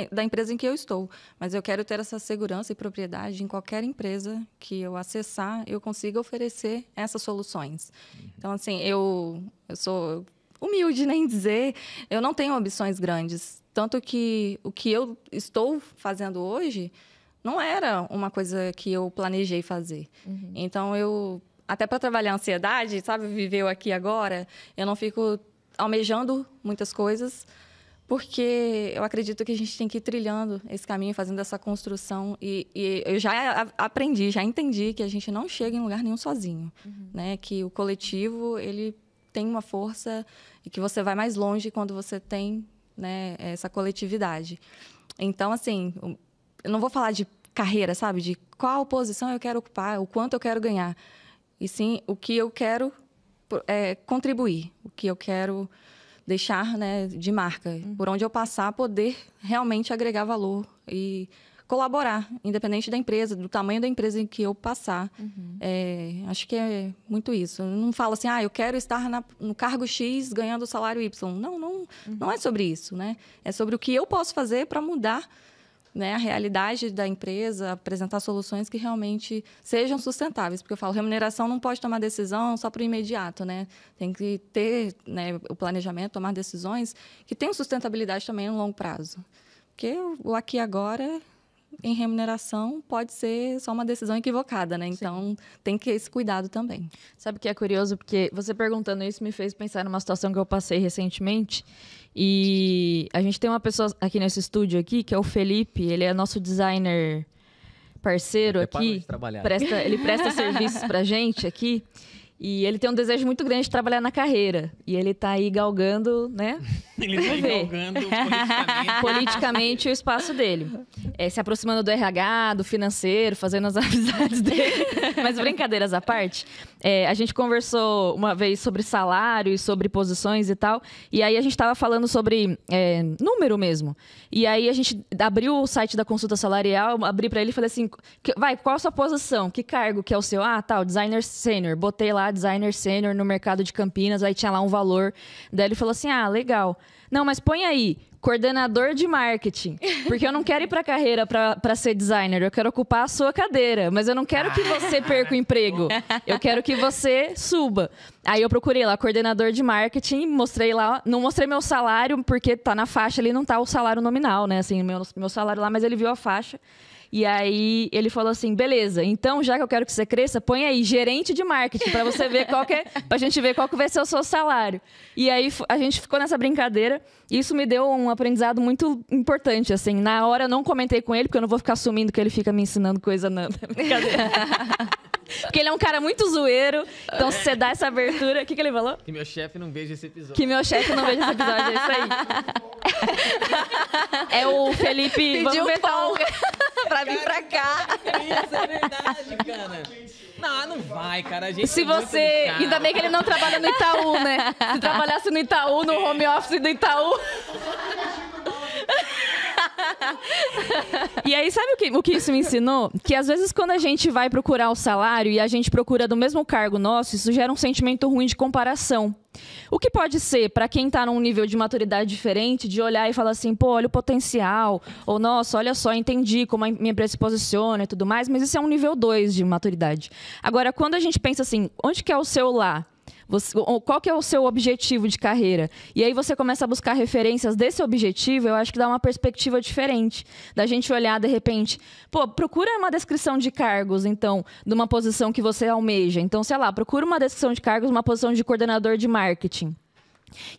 da empresa em que eu estou, mas eu quero ter essa segurança e propriedade em qualquer empresa que eu acessar, eu consiga oferecer essas soluções. Então, assim, eu sou humilde nem dizer, eu não tenho ambições grandes, tanto que o que eu estou fazendo hoje não era uma coisa que eu planejei fazer. Então, até para trabalhar a ansiedade, sabe, viver o aqui e agora, eu não fico almejando muitas coisas, porque eu acredito que a gente tem que ir trilhando esse caminho, fazendo essa construção. E eu já aprendi, já entendi que a gente não chega em lugar nenhum sozinho, né? Que o coletivo, ele tem uma força e que você vai mais longe quando você tem, né, essa coletividade. Então, assim, eu não vou falar de carreira, sabe? De qual posição eu quero ocupar, o quanto eu quero ganhar. E sim, o que eu quero contribuir, o que eu quero deixar, né, de marca. Por onde eu passar, poder realmente agregar valor e colaborar, independente da empresa, do tamanho da empresa em que eu passar. Acho que é muito isso. Eu não falo assim, eu quero estar no cargo X ganhando o salário Y. Não é sobre isso, né? É sobre o que eu posso fazer para mudar, né, a realidade da empresa, apresentar soluções que realmente sejam sustentáveis. Porque eu falo, remuneração não pode tomar decisão só para o imediato, né? Tem que ter, né, o planejamento, tomar decisões que tenham sustentabilidade também no longo prazo. Porque o aqui e agora, em remuneração, pode ser só uma decisão equivocada, né? Então, tem que ter esse cuidado também. Sabe o que é curioso? Porque você perguntando isso me fez pensar numa situação que eu passei recentemente. E a gente tem uma pessoa aqui nesse estúdio aqui, que é o Felipe. Ele é nosso designer parceiro aqui. Ele presta serviços pra gente aqui. E ele tem um desejo muito grande de trabalhar na carreira. E ele tá aí galgando, né? Ele tá aí galgando politicamente o espaço dele. Se aproximando do RH, do financeiro, fazendo as amizades dele. Mas brincadeiras à parte, a gente conversou uma vez sobre salário e sobre posições e tal. E aí a gente tava falando sobre número mesmo. E aí a gente abriu o site da consulta salarial, abri para ele e falei assim, qual a sua posição? Que cargo que é o seu? Tal, designer sênior. Botei lá designer sênior no mercado de Campinas, aí tinha lá um valor. Daí ele falou assim, legal. Não, mas põe aí, coordenador de marketing. Porque eu não quero ir para a carreira para ser designer, eu quero ocupar a sua cadeira. Mas eu não quero que você perca o emprego. Eu quero que você suba. Aí eu procurei lá, coordenador de marketing, mostrei lá, não mostrei meu salário, porque tá na faixa ali, não tá o salário nominal, né? Assim, meu salário lá, mas ele viu a faixa. E aí ele falou assim, beleza, então já que eu quero que você cresça, põe aí gerente de marketing pra você ver pra gente ver qual que vai ser o seu salário. E aí a gente ficou nessa brincadeira e isso me deu um aprendizado muito importante, assim. Na hora eu não comentei com ele, porque eu não vou ficar assumindo que ele fica me ensinando coisa não. Brincadeira. Porque ele é um cara muito zoeiro, então se você dá essa abertura... O que ele falou? Que meu chefe não veja esse episódio. Que meu chefe não veja esse episódio, é isso aí. É o Felipe... Pediu folga pra vir pra cá. Isso é verdade, cara. Não vai, cara. A gente Se você... Ainda bem que ele não trabalha no Itaú, né? Se trabalhasse no Itaú, no home office do Itaú... E aí, sabe o que isso me ensinou? Que às vezes quando a gente vai procurar o salário e a gente procura do mesmo cargo nosso, isso gera um sentimento ruim de comparação. O que pode ser, para quem está num nível de maturidade diferente, de olhar e falar assim, pô, olha o potencial, ou nossa, olha só, entendi como a minha empresa se posiciona e tudo mais, mas isso é um nível 2 de maturidade. Agora, quando a gente pensa assim, onde que é o seu lá? Qual que é o seu objetivo de carreira? E aí você começa a buscar referências desse objetivo, eu acho que dá uma perspectiva diferente. Da gente olhar, de repente, pô, procura uma descrição de cargos, então, de uma posição que você almeja. Então, sei lá, procura uma descrição de cargos, uma posição de coordenador de marketing.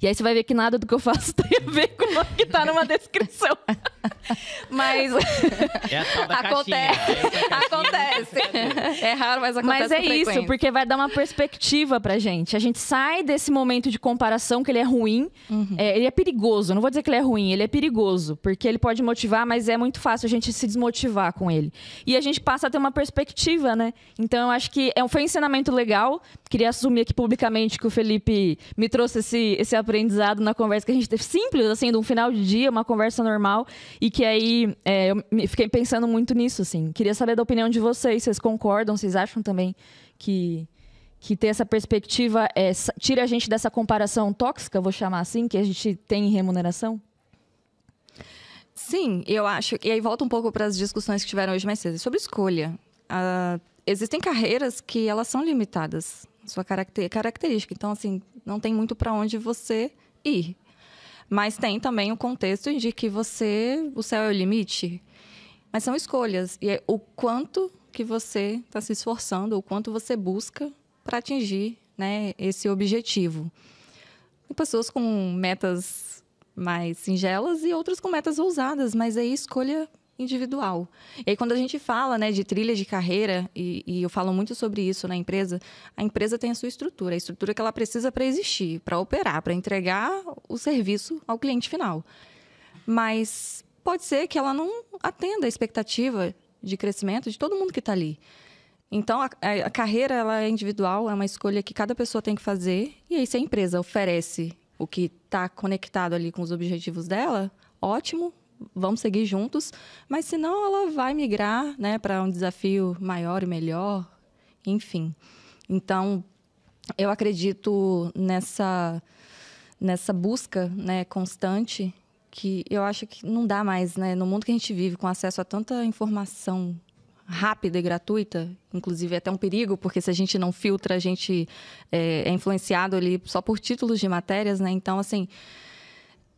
E aí você vai ver que nada do que eu faço tem a ver com o que está numa descrição. Mas é a tal da acontece. É raro, mas acontece. Mas é isso, porque vai dar uma perspectiva pra gente. A gente sai desse momento de comparação que ele é ruim. Ele é perigoso. Não vou dizer que ele é ruim, ele é perigoso. Porque ele pode motivar, mas é muito fácil a gente se desmotivar com ele. E a gente passa a ter uma perspectiva, né? Então eu acho que foi um ensinamento legal. Queria assumir aqui publicamente que o Felipe me trouxe esse aprendizado na conversa que a gente teve, simples, assim, de um final de dia, uma conversa normal, e que aí eu fiquei pensando muito nisso, assim. Queria saber da opinião de vocês, vocês concordam, vocês acham também que ter essa perspectiva tira a gente dessa comparação tóxica, vou chamar assim, que a gente tem em remuneração? Sim, eu acho, e aí volta um pouco para as discussões que tiveram hoje mais cedo, sobre escolha. Existem carreiras que elas são limitadas, sua característica. Então, assim, não tem muito para onde você ir. Mas tem também o contexto de que o céu é o limite. Mas são escolhas. E é o quanto que você está se esforçando, o quanto você busca para atingir, né, esse objetivo. Tem pessoas com metas mais singelas e outras com metas ousadas, mas é escolha individual. E aí, quando a gente fala, né, de trilha de carreira, e eu falo muito sobre isso na empresa, a empresa tem a sua estrutura, a estrutura que ela precisa para existir, para operar, para entregar o serviço ao cliente final. Mas pode ser que ela não atenda a expectativa de crescimento de todo mundo que está ali. Então, a carreira ela é individual, é uma escolha que cada pessoa tem que fazer, e aí se a empresa oferece o que está conectado ali com os objetivos dela, ótimo, vamos seguir juntos, mas senão ela vai migrar, né, para um desafio maior e melhor, enfim. Então, eu acredito nessa busca, né, constante, que eu acho que não dá mais, né, no mundo que a gente vive, com acesso a tanta informação rápida e gratuita, inclusive é até um perigo, porque se a gente não filtra, a gente é influenciado ali só por títulos de matérias, né? Então, assim,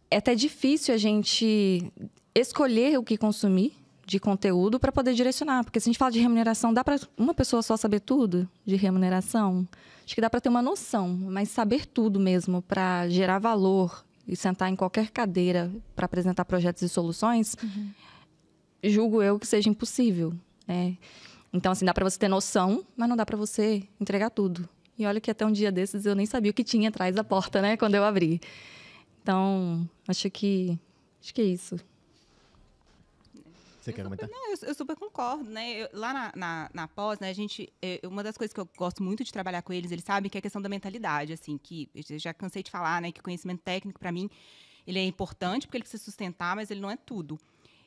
é até difícil a gente escolher o que consumir de conteúdo para poder direcionar. Porque se a gente fala de remuneração, dá para uma pessoa só saber tudo de remuneração? Acho que dá para ter uma noção, mas saber tudo mesmo para gerar valor e sentar em qualquer cadeira para apresentar projetos e soluções, julgo eu que seja impossível, né? Então, assim, dá para você ter noção, mas não dá para você entregar tudo. E olha que até um dia desses eu nem sabia o que tinha atrás da porta, né? Quando eu abri. Então, acho que é isso. Você quer comentar? Não, eu super concordo, né? Lá na pós, né, uma das coisas que eu gosto muito de trabalhar com eles sabem que é a questão da mentalidade, assim, que eu já cansei de falar, né, que o conhecimento técnico, para mim, ele é importante porque ele precisa sustentar, mas ele não é tudo.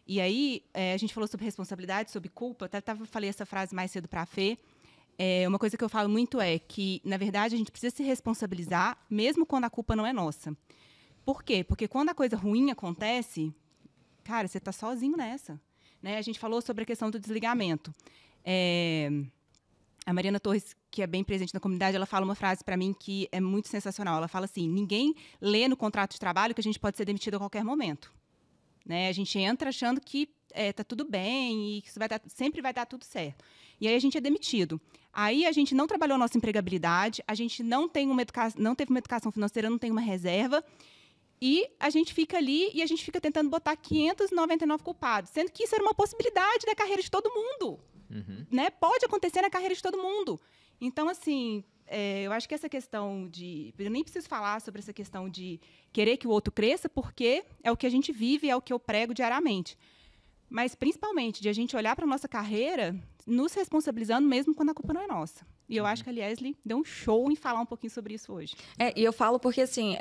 E aí, a gente falou sobre responsabilidade, sobre culpa, até falei essa frase mais cedo para a Fê. Uma coisa que eu falo muito é que, na verdade, a gente precisa se responsabilizar, mesmo quando a culpa não é nossa. Por quê? Porque quando a coisa ruim acontece, cara, você está sozinho nessa. Né? A gente falou sobre a questão do desligamento. A Mariana Torres, que é bem presente na comunidade, ela fala uma frase para mim que é muito sensacional. Ela fala assim, ninguém lê no contrato de trabalho que a gente pode ser demitido a qualquer momento. Né? A gente entra achando que está tudo bem e que sempre vai dar tudo certo. E aí a gente é demitido. Aí a gente não trabalhou a nossa empregabilidade, a gente não teve uma educação financeira, não tem uma reserva, e a gente fica ali e a gente fica tentando botar 599 culpados, sendo que isso era uma possibilidade da carreira de todo mundo. Né? Pode acontecer na carreira de todo mundo. Então, assim, eu acho que essa questão de... Eu nem preciso falar sobre essa questão de querer que o outro cresça, porque é o que a gente vive, é o que eu prego diariamente. Mas, principalmente, de a gente olhar para a nossa carreira, nos responsabilizando mesmo quando a culpa não é nossa. E eu acho que a Liesli deu um show em falar um pouquinho sobre isso hoje. E eu falo porque, assim,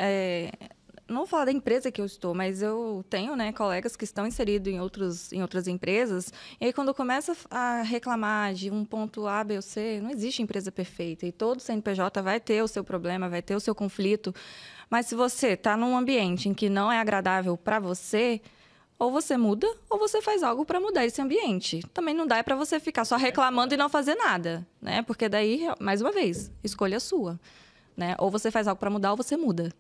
não vou falar da empresa que eu estou, mas eu tenho, né, colegas que estão inseridos em outras empresas, e aí quando começa a reclamar de um ponto A, B ou C, não existe empresa perfeita, e todo CNPJ vai ter o seu problema, vai ter o seu conflito, mas se você está num ambiente em que não é agradável para você, ou você muda, ou você faz algo para mudar esse ambiente. Também não dá para você ficar só reclamando e não fazer nada, né? Porque daí, mais uma vez, escolha sua, né? Ou você faz algo para mudar, ou você muda.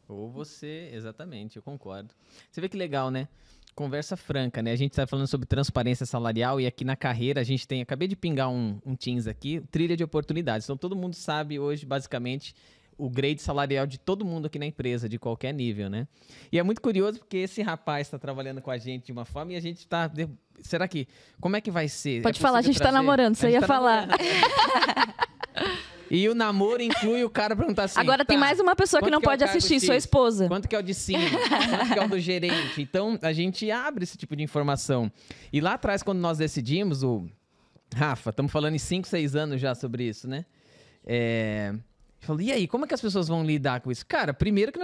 Ou você, exatamente, eu concordo. Você vê que legal, né? Conversa franca, né? A gente tá falando sobre transparência salarial e aqui na carreira a gente tem, acabei de pingar um Teams aqui, trilha de oportunidades. Então todo mundo sabe hoje, basicamente, o grade salarial de todo mundo aqui na empresa, de qualquer nível, né? E é muito curioso porque esse rapaz está trabalhando com a gente de uma forma e a gente está... Será que... Como é que vai ser? Pode falar, a gente está namorando, você ia falar. E o namoro inclui o cara perguntar assim... Agora tem mais uma pessoa que não pode assistir, sua esposa. Quanto que é o de cima? Quanto que é o do gerente? Então, a gente abre esse tipo de informação. E lá atrás, quando nós decidimos, Rafa, estamos falando em 5, 6 anos já sobre isso, né? Falei, e aí, como é que as pessoas vão lidar com isso? Cara, primeiro que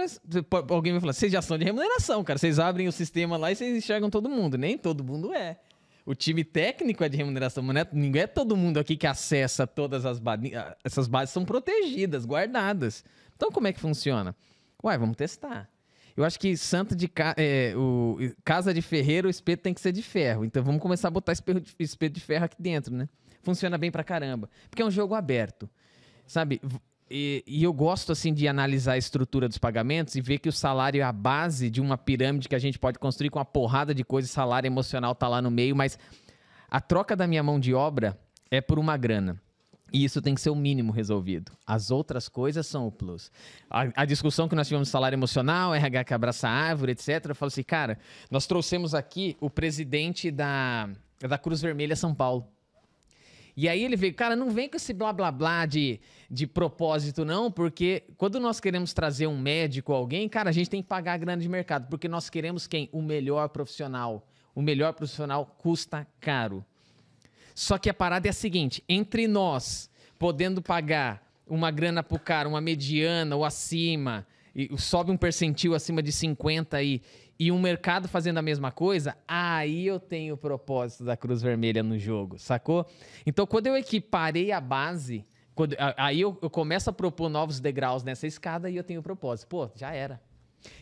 alguém vai falar, vocês já são de remuneração, cara. Vocês abrem o sistema lá e vocês enxergam todo mundo. Nem todo mundo é. O time técnico é de remuneração, mas não é todo mundo aqui que acessa todas as bases. Essas bases são protegidas, guardadas. Então, como é que funciona? Vamos testar. Eu acho que casa de ferreiro, o espeto tem que ser de ferro. Então, vamos começar a botar espeto de ferro aqui dentro, né? Funciona bem pra caramba. Porque é um jogo aberto, sabe? E eu gosto, assim, de analisar a estrutura dos pagamentos e ver que o salário é a base de uma pirâmide que a gente pode construir com uma porrada de coisas. Salário emocional tá lá no meio, mas a troca da minha mão de obra é por uma grana. E isso tem que ser o mínimo resolvido. As outras coisas são o plus. A discussão que nós tivemos de salário emocional, RH que abraça a árvore, etc. Eu falo assim, cara, nós trouxemos aqui o presidente da Cruz Vermelha São Paulo. E aí ele veio, cara, não vem com esse blá, blá, blá de propósito, não, porque quando nós queremos trazer um médico ou alguém, cara, a gente tem que pagar a grana de mercado, porque nós queremos quem? O melhor profissional. O melhor profissional custa caro. Só que a parada é a seguinte, entre nós, podendo pagar uma grana pro cara, uma mediana ou acima, e sobe um percentil acima de 50 e um mercado fazendo a mesma coisa, aí eu tenho o propósito da Cruz Vermelha no jogo, sacou? Então, quando eu equiparei a base, aí eu começo a propor novos degraus nessa escada e eu tenho o propósito. Pô, já era.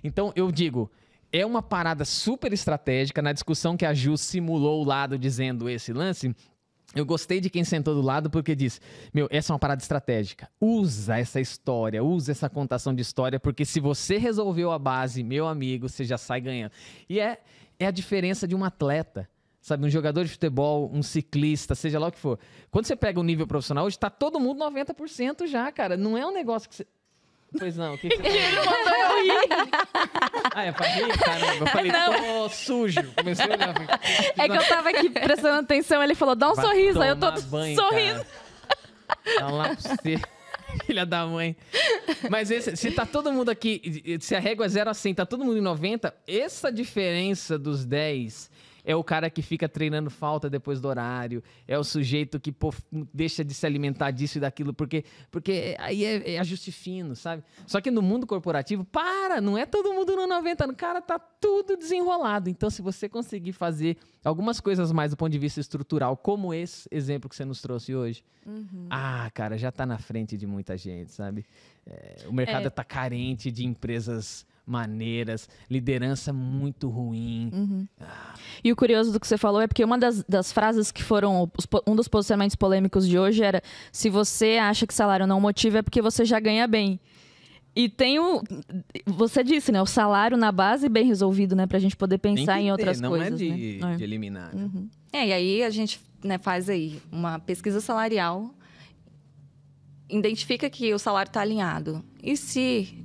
Então, eu digo, é uma parada super estratégica. Na discussão que a Ju simulou o lado dizendo esse lance, eu gostei de quem sentou do lado porque disse, essa é uma parada estratégica. Usa essa história, usa essa contação de história, porque se você resolveu a base, meu amigo, você já sai ganhando. E é a diferença de um atleta, sabe? Um jogador de futebol, um ciclista, seja lá o que for. Quando você pega o nível profissional, hoje tá todo mundo 90% já, cara. Não é um negócio que você... Pois não, o que você falou? Ele mandou eu rir. É pra rir? Caramba, eu falei, tô sujo. Comecei a olhar. É que eu tava aqui prestando atenção, ele falou, dá um sorriso, aí eu tô sorrindo. Dá lá pra você, filha da mãe. Mas se tá todo mundo aqui, se a régua é 0 a 100, tá todo mundo em 90, essa diferença dos 10... É o cara que fica treinando falta depois do horário. É o sujeito que deixa de se alimentar disso e daquilo. Porque aí é ajuste fino, sabe? Só que no mundo corporativo, não é todo mundo no 90. Cara, tá tudo desenrolado. Então, se você conseguir fazer algumas coisas mais do ponto de vista estrutural, como esse exemplo que você nos trouxe hoje, cara, já tá na frente de muita gente, sabe? O mercado tá carente de empresas maneiras, liderança muito ruim. E o curioso do que você falou é porque uma das frases que foram um dos posicionamentos polêmicos de hoje era, se você acha que salário não motiva é porque você já ganha bem. E você disse, né, o salário na base bem resolvido, né, pra gente poder pensar em outras coisas. Não é de eliminar. Né? E aí a gente, né, faz aí uma pesquisa salarial, identifica que o salário tá alinhado. E se...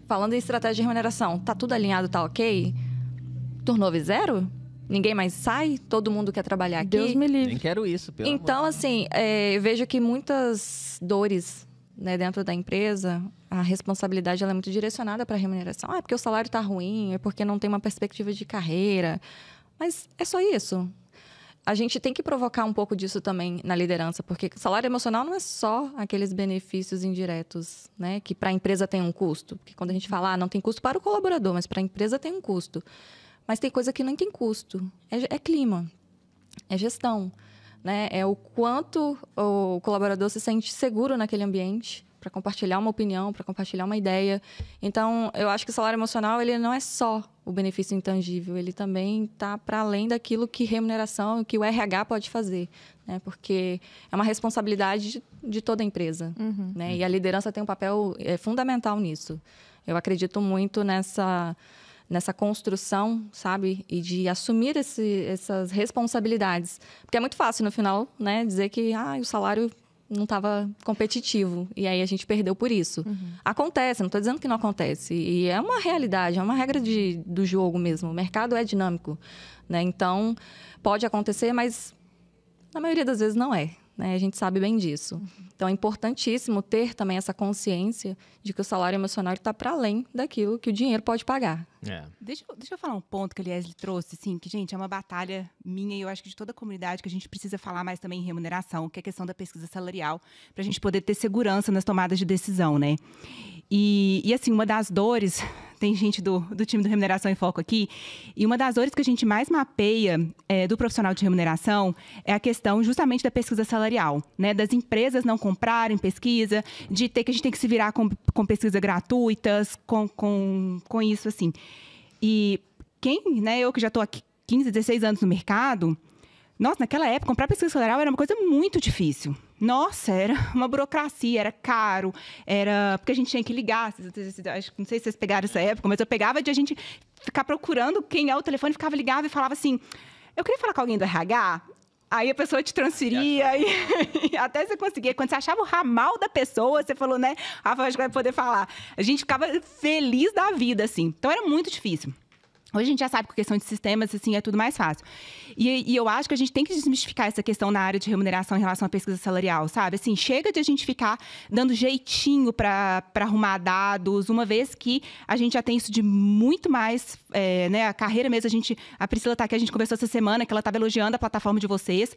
Falando em estratégia de remuneração, tá tudo alinhado, tá ok? Turnover 0? Ninguém mais sai? Todo mundo quer trabalhar aqui? Deus me livre. Nem quero isso, pelo Então, amor. assim, eu vejo que muitas dores, né, dentro da empresa, a responsabilidade ela é muito direcionada para a remuneração. É porque o salário tá ruim, é porque não tem uma perspectiva de carreira. Mas é só isso. a gente tem que provocar um pouco disso também na liderança, porque salário emocional não é só aqueles benefícios indiretos, né? Que para a empresa tem um custo. Porque quando a gente fala, não tem custo para o colaborador, mas para a empresa tem um custo. Mas tem coisa que não tem custo. É clima, é gestão, né? É o quanto o colaborador se sente seguro naquele ambiente para compartilhar uma opinião, para compartilhar uma ideia. Então, eu acho que o salário emocional, ele não é só o benefício intangível, ele também está para além daquilo que remuneração, que o RH pode fazer, né? Porque é uma responsabilidade de toda a empresa, né? E a liderança tem um papel fundamental nisso. Eu acredito muito nessa construção, sabe? E de assumir essas responsabilidades. Porque é muito fácil, no final, né, dizer que o salário não estava competitivo. E aí a gente perdeu por isso. Acontece, não estou dizendo que não acontece. E é uma realidade, é uma regra do jogo mesmo. O mercado é dinâmico, né? Então, pode acontecer, mas na maioria das vezes não é. Né? A gente sabe bem disso. Então, é importantíssimo ter também essa consciência de que o salário emocional está para além daquilo que o dinheiro pode pagar. Deixa eu falar um ponto que a Liesl trouxe, assim, que, gente, é uma batalha minha e eu acho que de toda a comunidade, que a gente precisa falar mais também em remuneração, que é a questão da pesquisa salarial, para a gente poder ter segurança nas tomadas de decisão, né? E assim, uma das dores, tem gente do time do Remuneração em Foco aqui, e uma das dores que a gente mais mapeia do profissional de remuneração é a questão justamente da pesquisa salarial, né? Das empresas não comprarem pesquisa, de ter que a gente tem que se virar com pesquisa gratuitas, com isso, assim. E eu que já estou aqui 15, 16 anos no mercado, nossa, naquela época, comprar pesquisa salarial era uma coisa muito difícil. Nossa, era uma burocracia, era caro, porque a gente tinha que ligar. Não sei se vocês pegaram essa época, mas eu pegava de a gente ficar procurando quem é o telefone, ligava e falava assim, eu queria falar com alguém do RH. Aí a pessoa te transferia, e até você conseguia. Quando você achava o ramal da pessoa, você falou, né? Rafa, acho que vai poder falar. A gente ficava feliz da vida, assim. Então, era muito difícil. Hoje a gente já sabe que a questão de sistemas, assim, é tudo mais fácil. E eu acho que a gente tem que desmistificar essa questão na área de remuneração em relação à pesquisa salarial, sabe? Assim, chega de a gente ficar dando jeitinho para arrumar dados, uma vez que a gente já tem isso de muito mais, né? A carreira mesmo, a Priscila está aqui, a gente conversou essa semana, que ela estava elogiando a plataforma de vocês.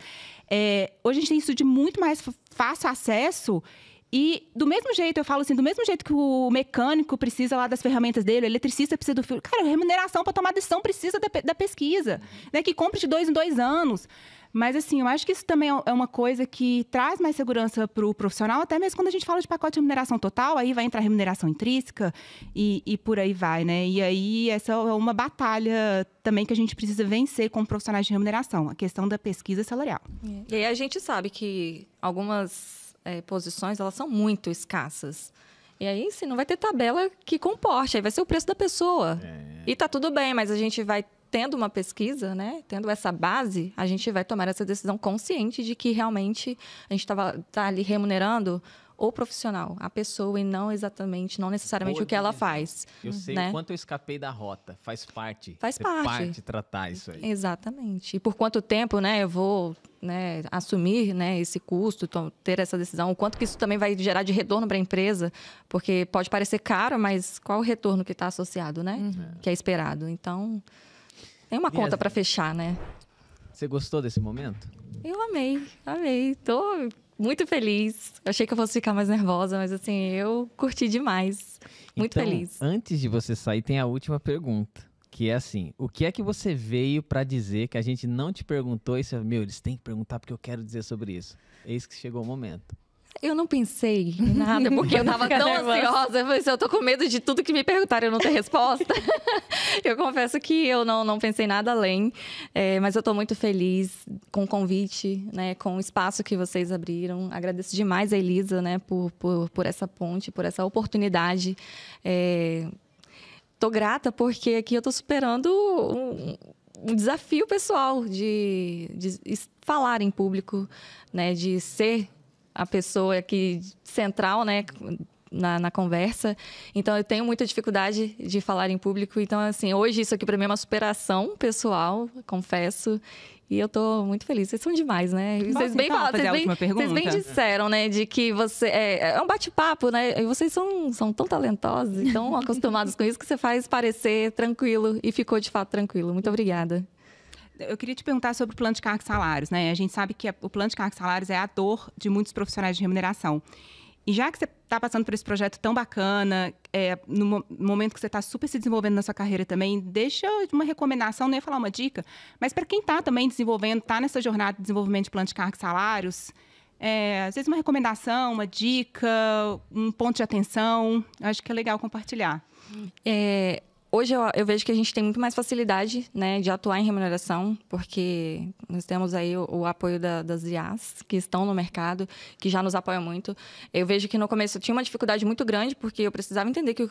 Hoje a gente tem isso de muito mais fácil acesso. E do mesmo jeito, eu falo assim, do mesmo jeito que o mecânico precisa lá das ferramentas dele, o eletricista precisa do fio. Cara, a remuneração para tomar decisão precisa da pesquisa, né? Que compre de 2 em 2 anos. Mas, assim, eu acho que isso também é uma coisa que traz mais segurança para o profissional, até mesmo quando a gente fala de pacote de remuneração total, aí vai entrar remuneração intrínseca e por aí vai, né? E aí, essa é uma batalha também que a gente precisa vencer como profissionais de remuneração, a questão da pesquisa salarial. E aí a gente sabe que algumas posições, elas são muito escassas. E aí, sim, não vai ter tabela que comporte, aí vai ser o preço da pessoa. E tá tudo bem, mas a gente vai tendo uma pesquisa, né? Tendo essa base, a gente vai tomar essa decisão consciente de que realmente a gente tá ali remunerando o profissional, a pessoa, e não necessariamente o que ela faz. Eu sei, né? O quanto eu escapei da rota. Faz parte. Faz parte tratar isso aí. Exatamente. E por quanto tempo, né, eu vou, né, assumir, né, esse custo, ter essa decisão, o quanto que isso também vai gerar de retorno para a empresa, porque pode parecer caro, mas qual o retorno que está associado, né? Que é esperado. Então, tem uma conta para fechar, né? Você gostou desse momento? Eu amei. Tô muito feliz. Eu achei que eu fosse ficar mais nervosa, mas assim, eu curti demais. Muito feliz. Antes de você sair, tem a última pergunta, que é assim, o que é que você veio para dizer que a gente não te perguntou e você, eles têm que perguntar porque eu quero dizer sobre isso. Eis que chegou o momento. Eu não pensei em nada, porque eu tava tão ansiosa. Eu falei assim, eu tô com medo de tudo que me perguntarem eu não ter resposta. Eu confesso que eu não pensei nada além. Mas eu tô muito feliz com o convite, né, com o espaço que vocês abriram. Agradeço demais a Elisa, né, por essa ponte, por essa oportunidade. Tô grata porque aqui eu tô superando um desafio pessoal de falar em público, né, de ser a pessoa aqui central, né, na conversa. Então, eu tenho muita dificuldade de falar em público. Então, assim, hoje isso aqui para mim é uma superação pessoal, confesso. E eu tô muito feliz. Vocês são demais, né? Vocês bem vocês bem disseram, né, de que você é um bate-papo, né? E vocês são tão talentosos e tão acostumados com isso que você faz parecer tranquilo e ficou de fato tranquilo. Muito obrigada. Eu queria te perguntar sobre o plano de cargos e salários, né? A gente sabe que o plano de cargos e salários é a dor de muitos profissionais de remuneração. E já que você está passando por esse projeto tão bacana, no momento que você está super se desenvolvendo na sua carreira também, deixa uma recomendação, não ia falar uma dica, mas para quem está também desenvolvendo, está nessa jornada de desenvolvimento de plano de cargos e salários, às vezes uma recomendação, uma dica, um ponto de atenção, acho que é legal compartilhar. Hoje eu vejo que a gente tem muito mais facilidade, né, de atuar em remuneração, porque nós temos aí o apoio das IAs, que estão no mercado, que já nos apoiam muito. Eu vejo que no começo eu tinha uma dificuldade muito grande, porque eu precisava entender o que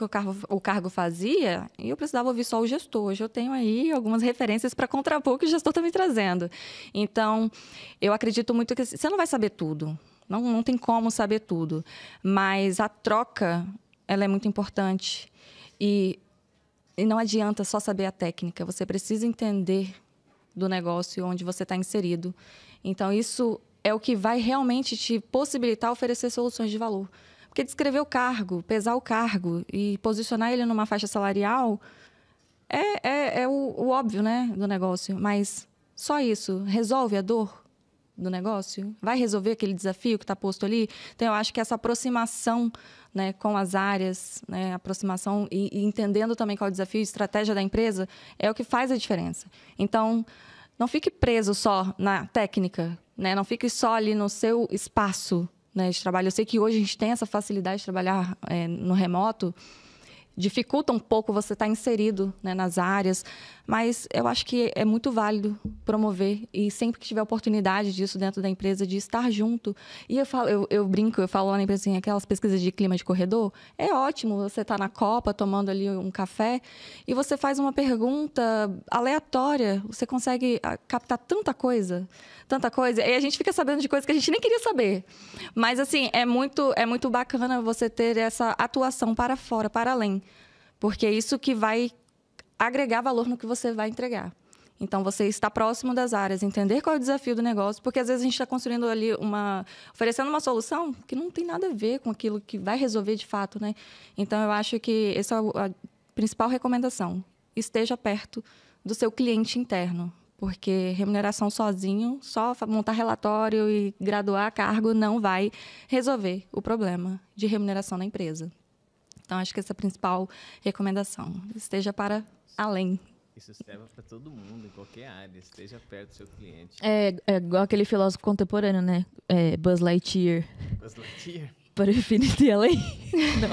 o cargo fazia e eu precisava ouvir só o gestor. Hoje eu tenho aí algumas referências para contrapor o que o gestor está me trazendo. Então, eu acredito muito que você não vai saber tudo, não tem como saber tudo, mas a troca, ela é muito importante. E não adianta só saber a técnica, você precisa entender do negócio onde você está inserido. Então, isso é o que vai realmente te possibilitar oferecer soluções de valor. Porque descrever o cargo, pesar o cargo e posicionar ele numa faixa salarial é o óbvio, né, do negócio. Mas só isso resolve a dor do negócio? Vai resolver aquele desafio que está posto ali? Então, eu acho que essa aproximação, né, com as áreas, né, aproximação e entendendo também qual é o desafio e estratégia da empresa, é o que faz a diferença. Então, não fique preso só na técnica, né, não fique só ali no seu espaço, né, de trabalho. Eu sei que hoje a gente tem essa facilidade de trabalhar no remoto, dificulta um pouco você estar inserido, né, nas áreas, mas eu acho que é muito válido promover e sempre que tiver oportunidade disso dentro da empresa, de estar junto. E eu brinco, eu falo lá na empresa assim, aquelas pesquisas de clima de corredor, é ótimo você estar na copa tomando ali um café e você faz uma pergunta aleatória, você consegue captar tanta coisa, e a gente fica sabendo de coisas que a gente nem queria saber. Mas, assim, é muito bacana você ter essa atuação para fora, para além, porque é isso que vai agregar valor no que você vai entregar. Então, você está próximo das áreas, entender qual é o desafio do negócio, porque às vezes a gente está construindo ali oferecendo uma solução que não tem nada a ver com aquilo que vai resolver de fato, né? Então, eu acho que essa é a principal recomendação. Esteja perto do seu cliente interno, porque remuneração sozinho, só montar relatório e graduar cargo não vai resolver o problema de remuneração na empresa. Então, acho que essa é a principal recomendação. Esteja para além. Isso serve para todo mundo, em qualquer área. Esteja perto do seu cliente. É igual aquele filósofo contemporâneo, né? Buzz Lightyear. Buzz Lightyear? Para infinity além. Não.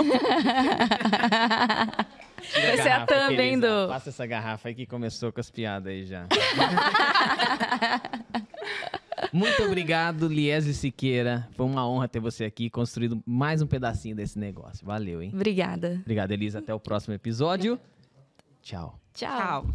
Vai ser a também do... Passa essa garrafa aí que começou com as piadas aí já. Muito obrigado, Liesli Siqueira. Foi uma honra ter você aqui, construído mais um pedacinho desse negócio. Valeu, hein? Obrigada. Obrigado, Elisa. Até o próximo episódio. Tchau. Tchau.